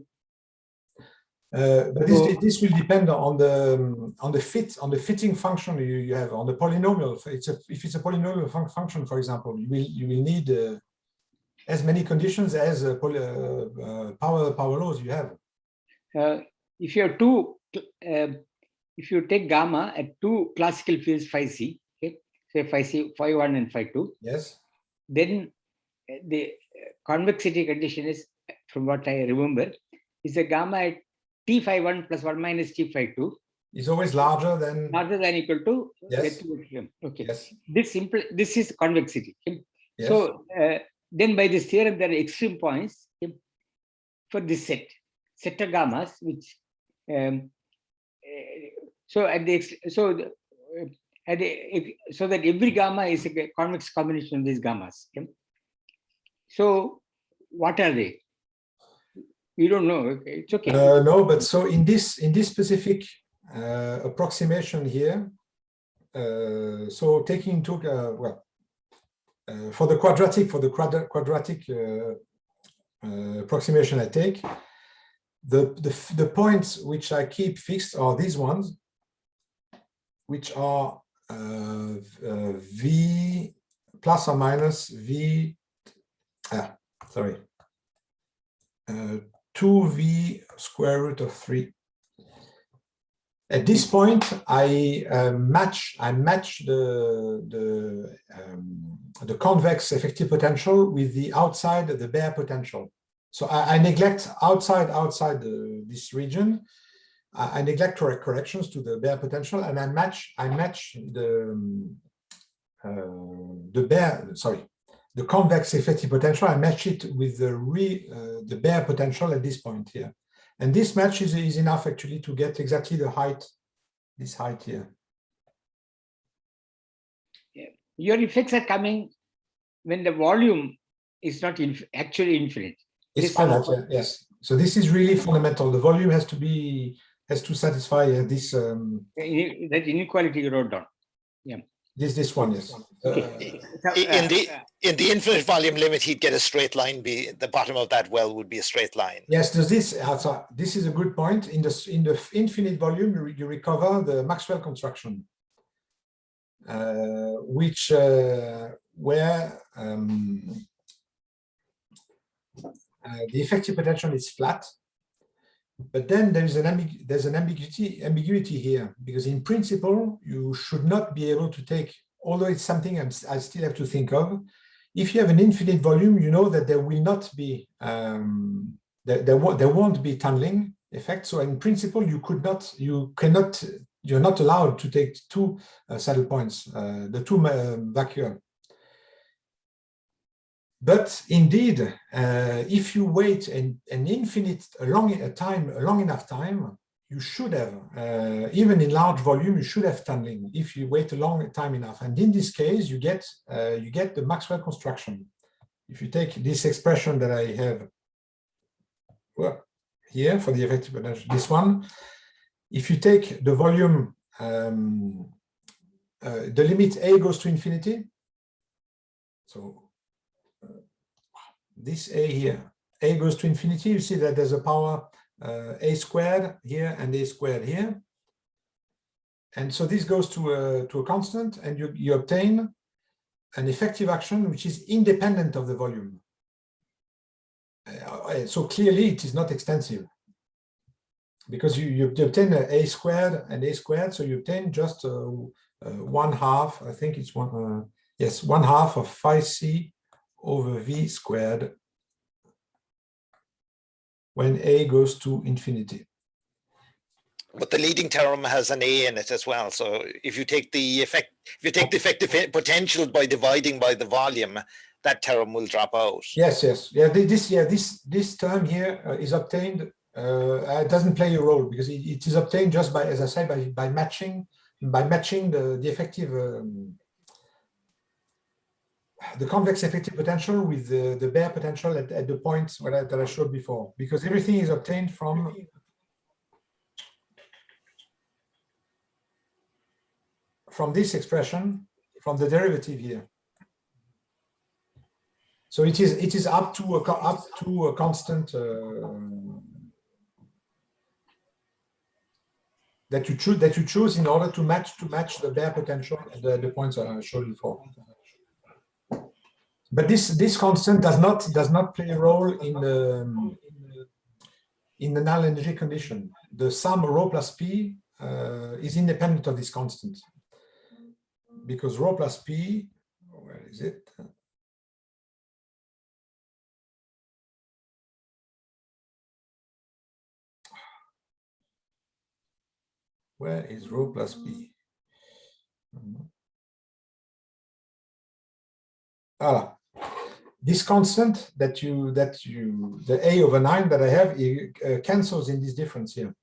But this will depend on the fitting function you have on the polynomial. If it's a polynomial function, for example, you will need as many conditions as power laws you have. If you have two, if you take gamma at two classical fields phi c, okay, say phi c, phi 1 and phi 2, yes, then the convexity condition is, from what I remember, is a gamma at t phi 1 plus 1 minus t phi 2 is always larger than equal to yes. Okay. Yes. This is convexity. Okay? Yes. So then by this theorem there are extreme points, okay, for this set of gammas, which so that every gamma is a convex combination of these gammas. Okay? So what are they? You don't know. Okay? It's okay. No, but so in this specific approximation here, so taking into for the quadratic approximation I take, the points which I keep fixed are these ones, which are v plus or minus v, 2v square root of 3. At this point, I match the convex effective potential with the outside the bare potential. So I neglect outside this region. I neglect corrections to the bare potential, and I match the convex effective potential. I match it with the bare potential at this point here. And this match is enough actually to get exactly the height, this height here. Yeah. Your effects are coming when the volume is not actually infinite. It's finite, yes. So this is really fundamental. The volume has to satisfy this. That inequality you wrote down. Yeah. This one, yes. In the infinite volume limit, he'd get a straight line. The bottom of that well would be a straight line. Yes, this is a good point. In the infinite volume, you recover the Maxwell construction, which where the effective potential is flat. But then there's an ambiguity here, because in principle, you should not be able to take, although it's something I still have to think of. If you have an infinite volume, you know that there will not be, there won't be tunneling effect. So in principle, you're not allowed to take two saddle points, the two vacua. But indeed, if you wait a long enough time, you should have, even in large volume, you should have tunneling if you wait a long time enough. And in this case, you get the Maxwell construction. If you take this expression that I have here for the effective potential, this one, if you take the volume, the limit A goes to infinity, so this A here, A goes to infinity, you see that there's a power A squared here and A squared here. And so this goes to a constant, and you obtain an effective action which is independent of the volume. So clearly it is not extensive, because you obtain A squared and A squared, so you obtain just 1/2, I think it's 1/2 of phi c over v squared when A goes to infinity. But the leading term has an A in it as well. So if you take the effective potential by dividing by the volume, that term will drop out. Yes. This term here is obtained. It doesn't play a role, because it is obtained just by, as I said, by matching the effective. The convex effective potential with the bare potential at the points that I showed before, because everything is obtained from this expression, from the derivative here. So it is up to a constant that you choose in order to match the bare potential at the points I showed before. But this constant does not play a role in the null energy condition. The sum rho plus p is independent of this constant, because rho plus p, where is it? Where is rho plus p? Ah. This constant the A over 9 that I have, it cancels in this difference here.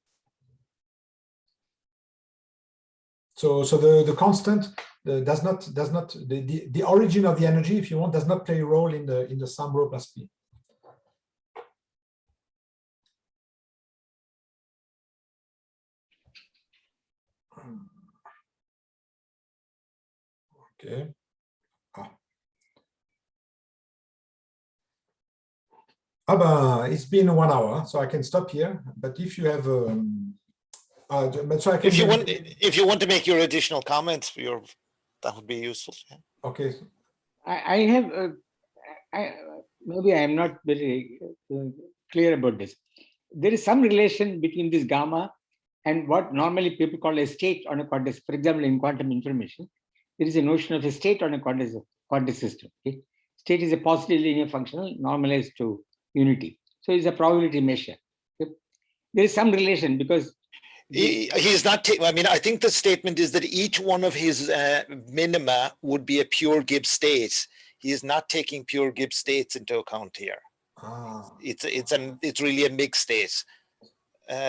So the constant does not the origin of the energy, if you want, does not play a role in the sum rho plus p. Okay. It's been 1 hour, so I can stop here. But if you have, if you want to make your additional comments, that would be useful. Yeah. Okay. I have, maybe I am not very clear about this. There is some relation between this gamma and what normally people call a state on a quantity. For example, in quantum information, there is a notion of a state on a quantity system. Okay? State is a positive linear functional normalized to unity. So it's a probability measure. Okay? There is some relation, because he is not taking, I mean, I think the statement is that each one of his minima would be a pure Gibbs state. He is not taking pure Gibbs states into account here. It's really a mixed state.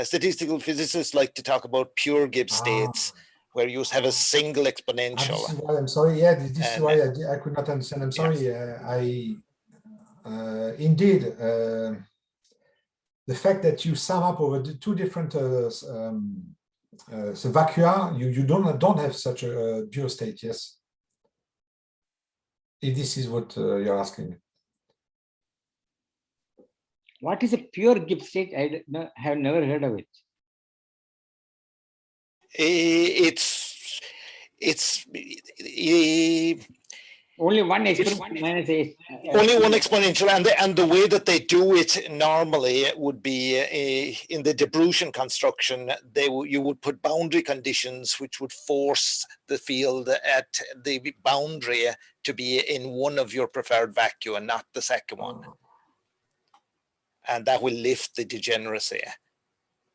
Statistical physicists like to talk about pure Gibbs states, where you have a single exponential. This is why I'm sorry. Yeah, this is why I could not understand. I'm sorry. Yeah. Indeed, the fact that you sum up over the two different vacua, you don't have such a pure state. Yes, if this is what you're asking. What is a pure Gibbs state? I have never heard of it. Only one exponential minus a. Only one exponential, and the way that they do it normally would be in the de Bruijn construction. You would put boundary conditions which would force the field at the boundary to be in one of your preferred vacua and not the second one, and that will lift the degeneracy,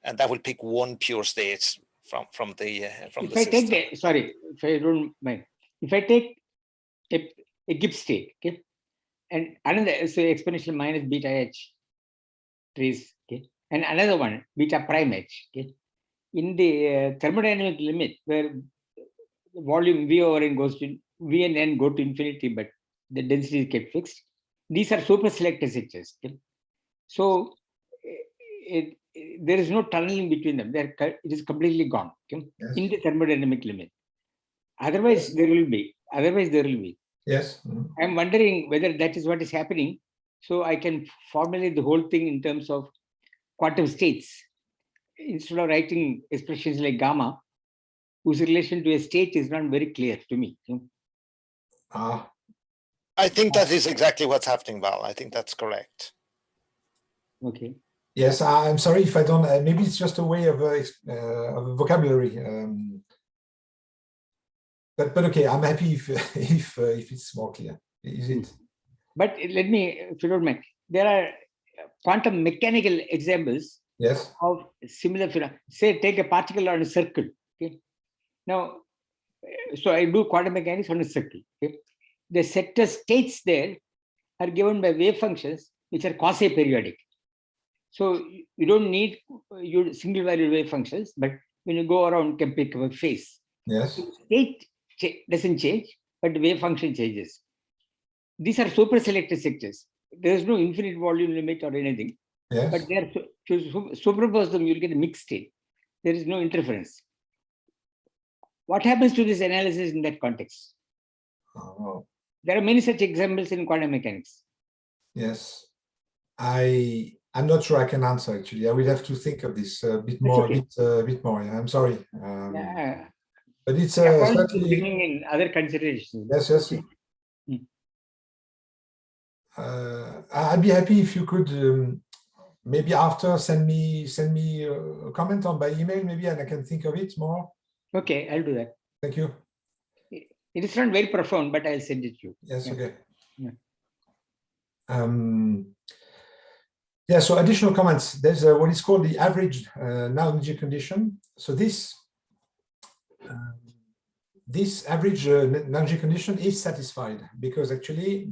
and that will pick one pure state from the system. If I don't mind, if I take a Gibbs state, okay, and another, so exponential minus beta h trace, okay, and another one beta prime h, okay, in the thermodynamic limit where volume v over n goes to v and n go to infinity, but the density is kept fixed. These are super selective sectors. Okay? So there is no tunneling between them. It is completely gone, okay? Yes. In the thermodynamic limit. Otherwise, there will be. Yes. I'm wondering whether that is what is happening. So I can formulate the whole thing in terms of quantum states instead of writing expressions like gamma, whose relation to a state is not very clear to me. I think that is exactly what's happening, Val. I think that's correct. Okay. Yes, I'm sorry if I don't. Maybe it's just a way of vocabulary. But okay, I'm happy if it's more clear. Is it? But let me, if you don't mind, there are quantum mechanical examples. Yes. Of similar phenomena. Say, take a particle on a circle. Okay. Now, so I do quantum mechanics on a circle. Okay. The sector states there are given by wave functions which are quasi-periodic. So you don't need single value wave functions, but when you go around, you can pick a phase. Yes. So state doesn't change, but the wave function changes. These are super selective sectors. There is no infinite volume limit or anything. Yes. But they are to superpose them, you'll get a mixed state. There is no interference. What happens to this analysis in that context? Oh. There are many such examples in quantum mechanics. Yes. I'm not sure I can answer, actually. I will have to think of this a bit more. Okay. Bit more. I'm sorry. Yeah. But it's certainly bringing in other considerations. Yes, yes. I'd be happy if you could maybe after send me a comment on by email, maybe, and I can think of it more. Okay, I'll do that. Thank you. It is not very profound, but I'll send it to you. Yes, okay. Yeah. Yeah, so additional comments. There's what is called the average Null Energy Condition. So this average Null Energy Condition is satisfied because actually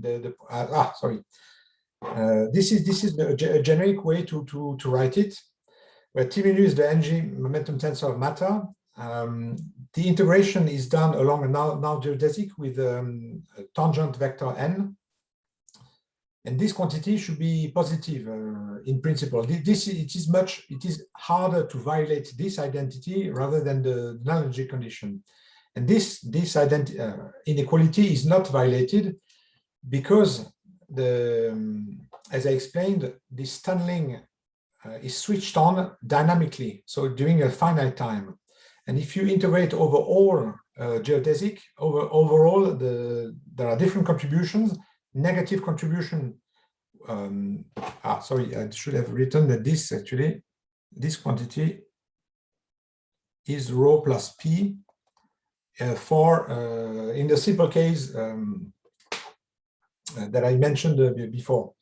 this is a generic way to write it, where T mu is the energy momentum tensor of matter. The integration is done along a null geodesic with a tangent vector n. And this quantity should be positive in principle. It is harder to violate this identity rather than the Null Energy Condition. And this inequality is not violated because as I explained, this tunneling is switched on dynamically, so during a finite time. And if you integrate over all geodesic, overall, there are different contributions. Negative contribution. Sorry, I should have written that this quantity is rho plus p for in the simple case that I mentioned before.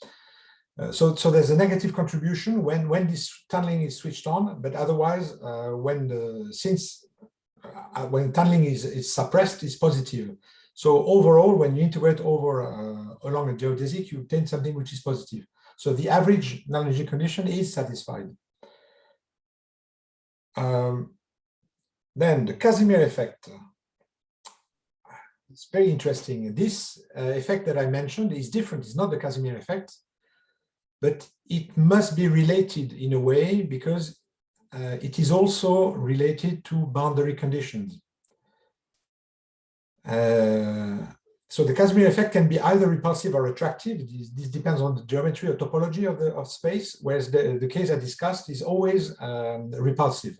So there's a negative contribution when this tunneling is switched on, but otherwise when tunneling is suppressed, it's positive. So overall, when you integrate over along a geodesic, you obtain something which is positive. So the average Null Energy Condition is satisfied. Then the Casimir effect. It's very interesting. This effect that I mentioned is different. It's not the Casimir effect, but it must be related in a way because it is also related to boundary conditions. So the Casimir effect can be either repulsive or attractive. This depends on the geometry or topology of space, whereas the case I discussed is always repulsive.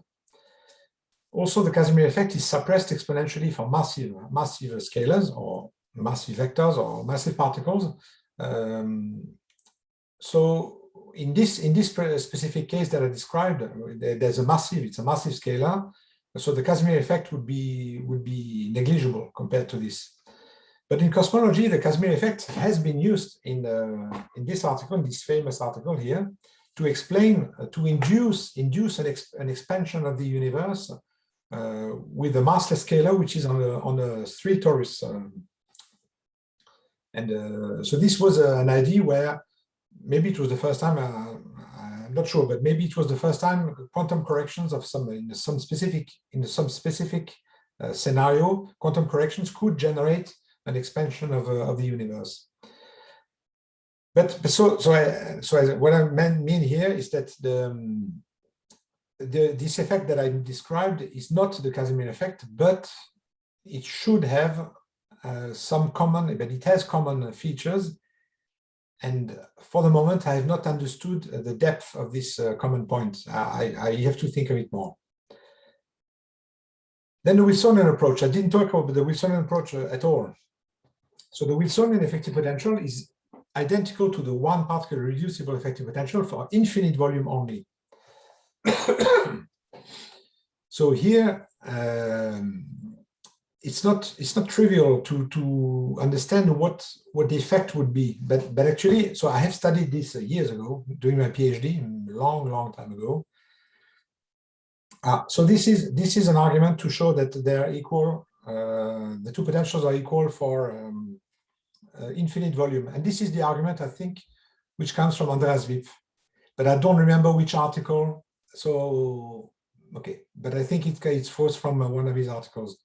Also, the Casimir effect is suppressed exponentially for massive scalars or massive vectors or massive particles. So in this specific case that I described, it's a massive scalar. So the Casimir effect would be negligible compared to this. But in cosmology, the Casimir effect has been used in this article, in this famous article here, to explain, to induce an expansion of the universe with a massless scalar, which is on a 3 torus. So this was an idea where maybe it was the first time, I'm not sure, but maybe it was the first time quantum corrections of in some specific scenario, quantum corrections could generate an expansion of the universe. But what I mean here is that this effect that I described is not the Casimir effect, but it should have some common, but it has common features. And for the moment, I have not understood the depth of this common point. I have to think of it more. Then the Wilsonian approach. I didn't talk about the Wilsonian approach at all. So the Wilsonian effective potential is identical to the one-particle-irreducible effective potential for infinite volume only. So here, it's not trivial to understand what the effect would be, but actually, so I have studied this years ago during my PhD, a long time ago. So this is an argument to show that they are equal. The two potentials are equal for infinite volume, and this is the argument I think which comes from Andreas Wipf, but I don't remember which article. So okay, but I think it's forced from one of his articles.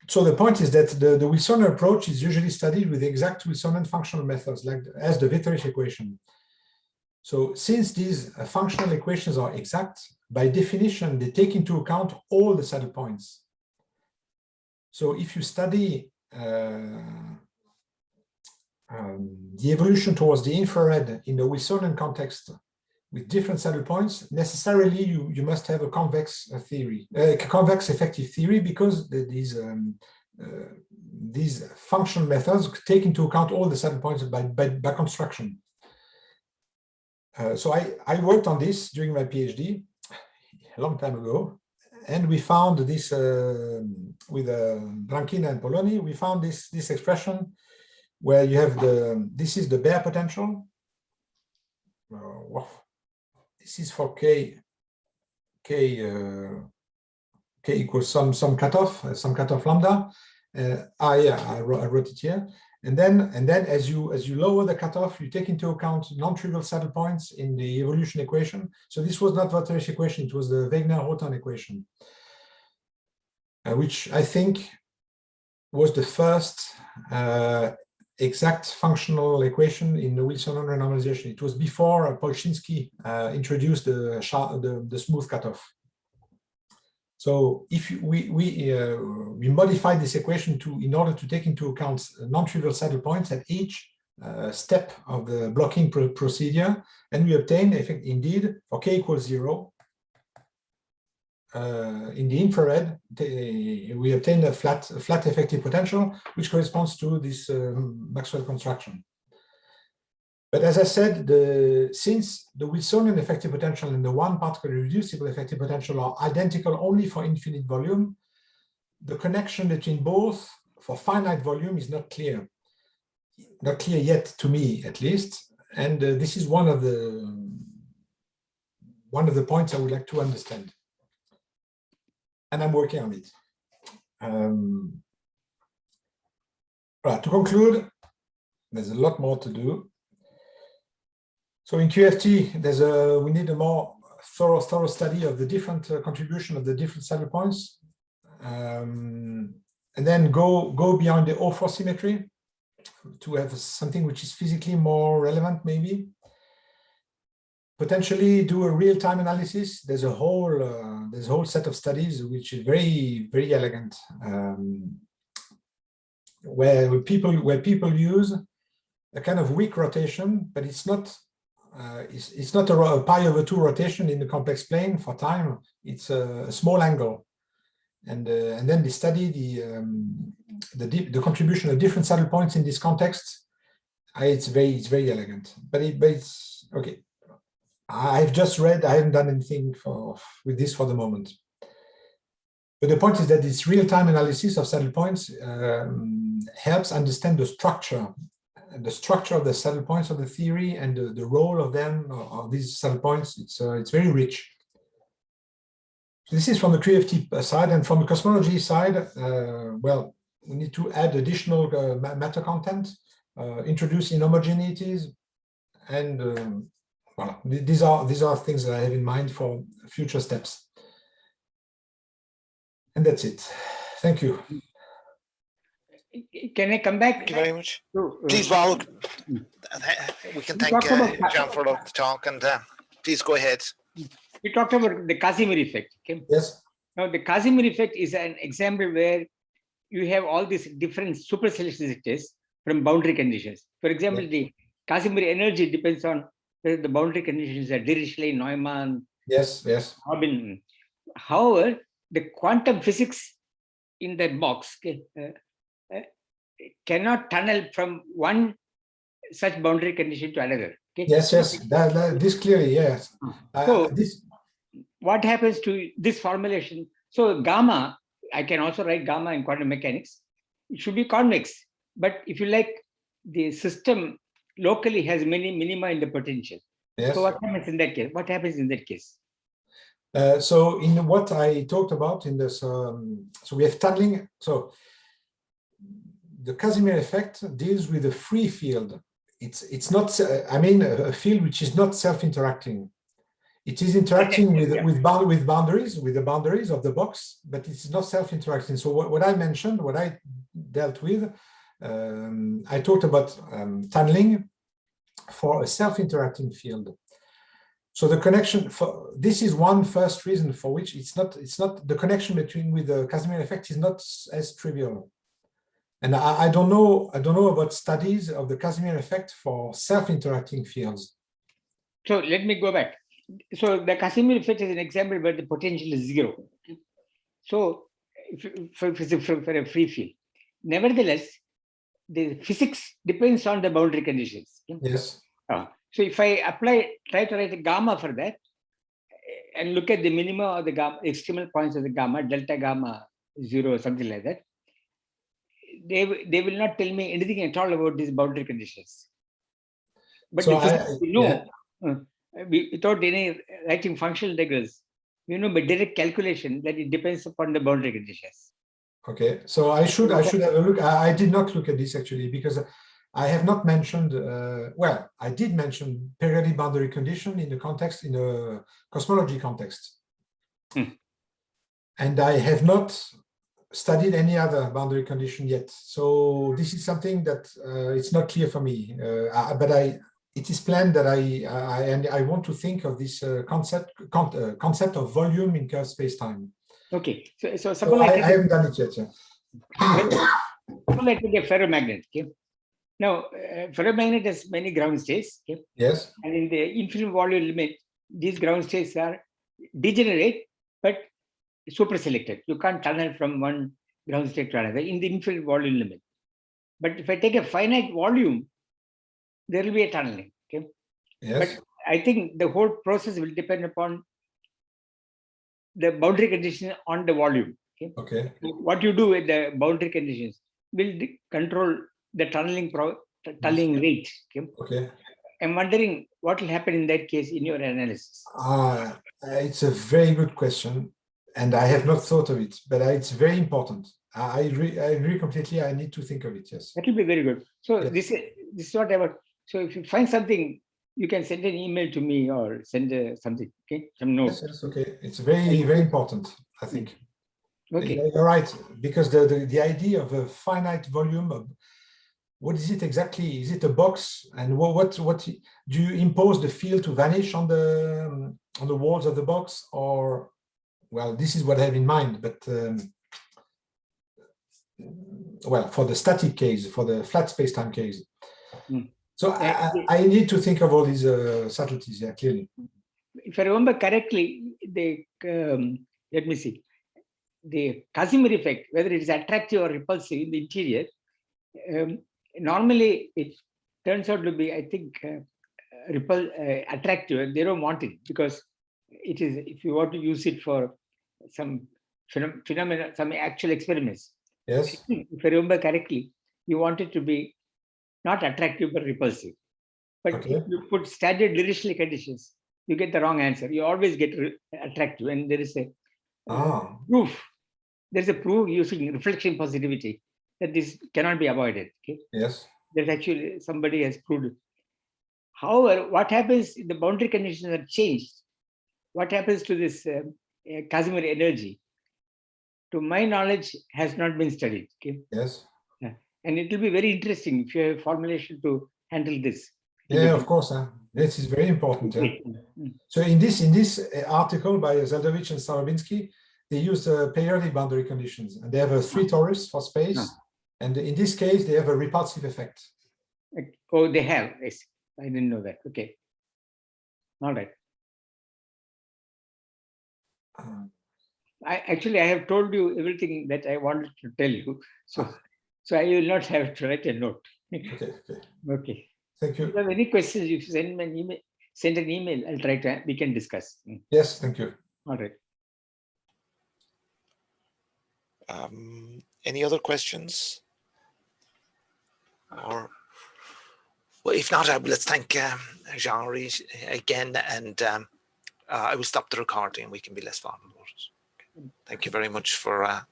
So the point is that the Wilsonian approach is usually studied with exact Wilsonian functional methods, like as the Wetterich equation. So since these functional equations are exact, by definition, they take into account all the saddle points. So if you study the evolution towards the infrared in the Wilsonian context with different saddle points, necessarily you must have a convex theory, convex effective theory, because these functional methods take into account all the saddle points by construction. So I worked on this during my PhD a long time ago, and we found this with Brankina and Poloni. We found this expression where you have this is the bare potential. This is for k equals some cutoff lambda. I wrote it here. And then as you lower the cutoff, you take into account non-trivial saddle points in the evolution equation. So this was not Wetterich equation; it was the Wegener-Rotan equation, which I think was the first exact functional equation in the Wilsonian renormalization. It was before Polchinski introduced the smooth cutoff. So if we modified this equation in order to take into account non-trivial saddle points at each step of the blocking procedure, and we obtain effect indeed for k equals 0. In the infrared, we obtain a flat effective potential, which corresponds to this Maxwell construction. But as I said, since the Wilsonian effective potential and the one-particle-irreducible effective potential are identical only for infinite volume, the connection between both for finite volume is not clear yet, to me at least. And this is one of the points I would like to understand. And I'm working on it. Right, to conclude, there's a lot more to do. So in QFT, we need a more thorough study of the different contribution of the different saddle points, and then go beyond the O4 symmetry to have something which is physically more relevant, maybe. Potentially do a real-time analysis. There's a whole set of studies which is very, very elegant, where people use a kind of weak rotation, but it's not a pi over 2 rotation in the complex plane for time. It's a small angle, and then they study the contribution of different saddle points in this context. It's very elegant, but it's okay. I've just read. I haven't done anything with this for the moment. But the point is that this real-time analysis of saddle points helps understand the structure of the saddle points of the theory and the role of them, of these saddle points. It's very rich. This is from the QFT side, and from the cosmology side, well, we need to add additional matter content, introduce inhomogeneities, and well, these are things that I have in mind for future steps. And that's it. Thank you. Can I come back? Thank you very much. To, Please, Val, we can thank John for the talk, and please go ahead. We talked about the Casimir effect. Okay? Yes. Now, the Casimir effect is an example where you have all these different supersellicities from boundary conditions. For example, the Casimir energy depends on whether the boundary conditions are Dirichlet, Neumann, Robin. However, the quantum physics in that box cannot tunnel from one such boundary condition to another. Okay? Yes. This clearly, yes. So, what happens to this formulation? So, gamma, I can also write gamma in quantum mechanics. It should be convex. But if you like, the system locally has many minima in the potential. Yes. So, what happens in that case? What happens in that case? So, in what I talked about in this, so we have tunneling. So, the Casimir effect deals with a free field. It's not, I mean, a field which is not self-interacting. It is interacting with the boundaries of the box, but it's not self-interacting. So what I mentioned, what I dealt with, I talked about tunneling for a self-interacting field. So the connection for this is one first reason for which it's not the connection with the Casimir effect is not as trivial. And I don't know about studies of the Casimir effect for self-interacting fields. So let me go back. So the Casimir effect is an example where the potential is zero. So for a free field. Nevertheless, the physics depends on the boundary conditions. Yes. So if I try to write a gamma for that, and look at the minima of the gamma, extremal points of the gamma, delta gamma 0 or something like that, they will not tell me anything at all about these boundary conditions. But so without any writing functional integrals, you know by direct calculation that it depends upon the boundary conditions. Okay, so I should have a look. I did not look at this actually because I have not mentioned. Well, I did mention periodic boundary condition in the cosmology context, and I have not studied any other boundary condition yet. So this is something that it's not clear for me. But it is planned that I want to think of this concept of volume in curved space-time. Okay, so I haven't done it yet. Suppose I take a ferromagnet. Okay, now ferromagnet has many ground states. Okay, yes, and in the infinite volume limit, these ground states are degenerate, but super selected. You can't tunnel from one ground state to another in the infinite volume limit. But if I take a finite volume, there will be a tunneling. Okay. Yes. But I think the whole process will depend upon the boundary condition on the volume. Okay. Okay. So what you do with the boundary conditions will control the tunneling rate. Okay. Okay. I'm wondering what will happen in that case in your analysis. It's a very good question. And I have not thought of it, but it's very important. I agree completely. I need to think of it. Yes, that will be very good. So yes. This is what I want. So if you find something, you can send an email to me or send something. Okay, some notes. Yes, okay. It's very important. I think. Okay, you're right, because the idea of a finite volume of what is it exactly? Is it a box? And what do you impose the field to vanish on the walls of the box, or? Well, this is what I have in mind, but well, for the static case, for the flat space-time case. So I need to think of all these subtleties, yeah, clearly. If I remember correctly, let me see. the Casimir effect, whether it is attractive or repulsive in the interior, normally it turns out to be, I think, attractive, and they don't want it because it is, if you want to use it for some phenomena, some actual experiments. Yes. If I remember correctly, you want it to be not attractive but repulsive. But Okay. if you put standard dirichlet conditions, you get the wrong answer. You always get attractive, and there is a proof. There's a proof using reflection positivity that this cannot be avoided. Okay? Yes. There's actually somebody has proved it. However, what happens if the boundary conditions are changed? What happens to this Casimir energy? To my knowledge, has not been studied. Okay? Yes. Yeah. And it will be very interesting if you have a formulation to handle this. Yeah, of course. This is very important. So in this article by Zeldovich and Starobinsky, they use periodic boundary conditions, and they have a 3 torus for space. And in this case, they have a repulsive effect. Oh, they have. Yes. I didn't know that. Okay. All right. I have told you everything that I wanted to tell you. So I will not have to write a note. Okay. Okay. Thank you. If you have any questions, if you send an email, I'll try to, we can discuss. Yes, thank you. All right. Any other questions? Or, well, if not, let's thank Jean again, and I will stop the recording and we can be less formal. Thank you very much for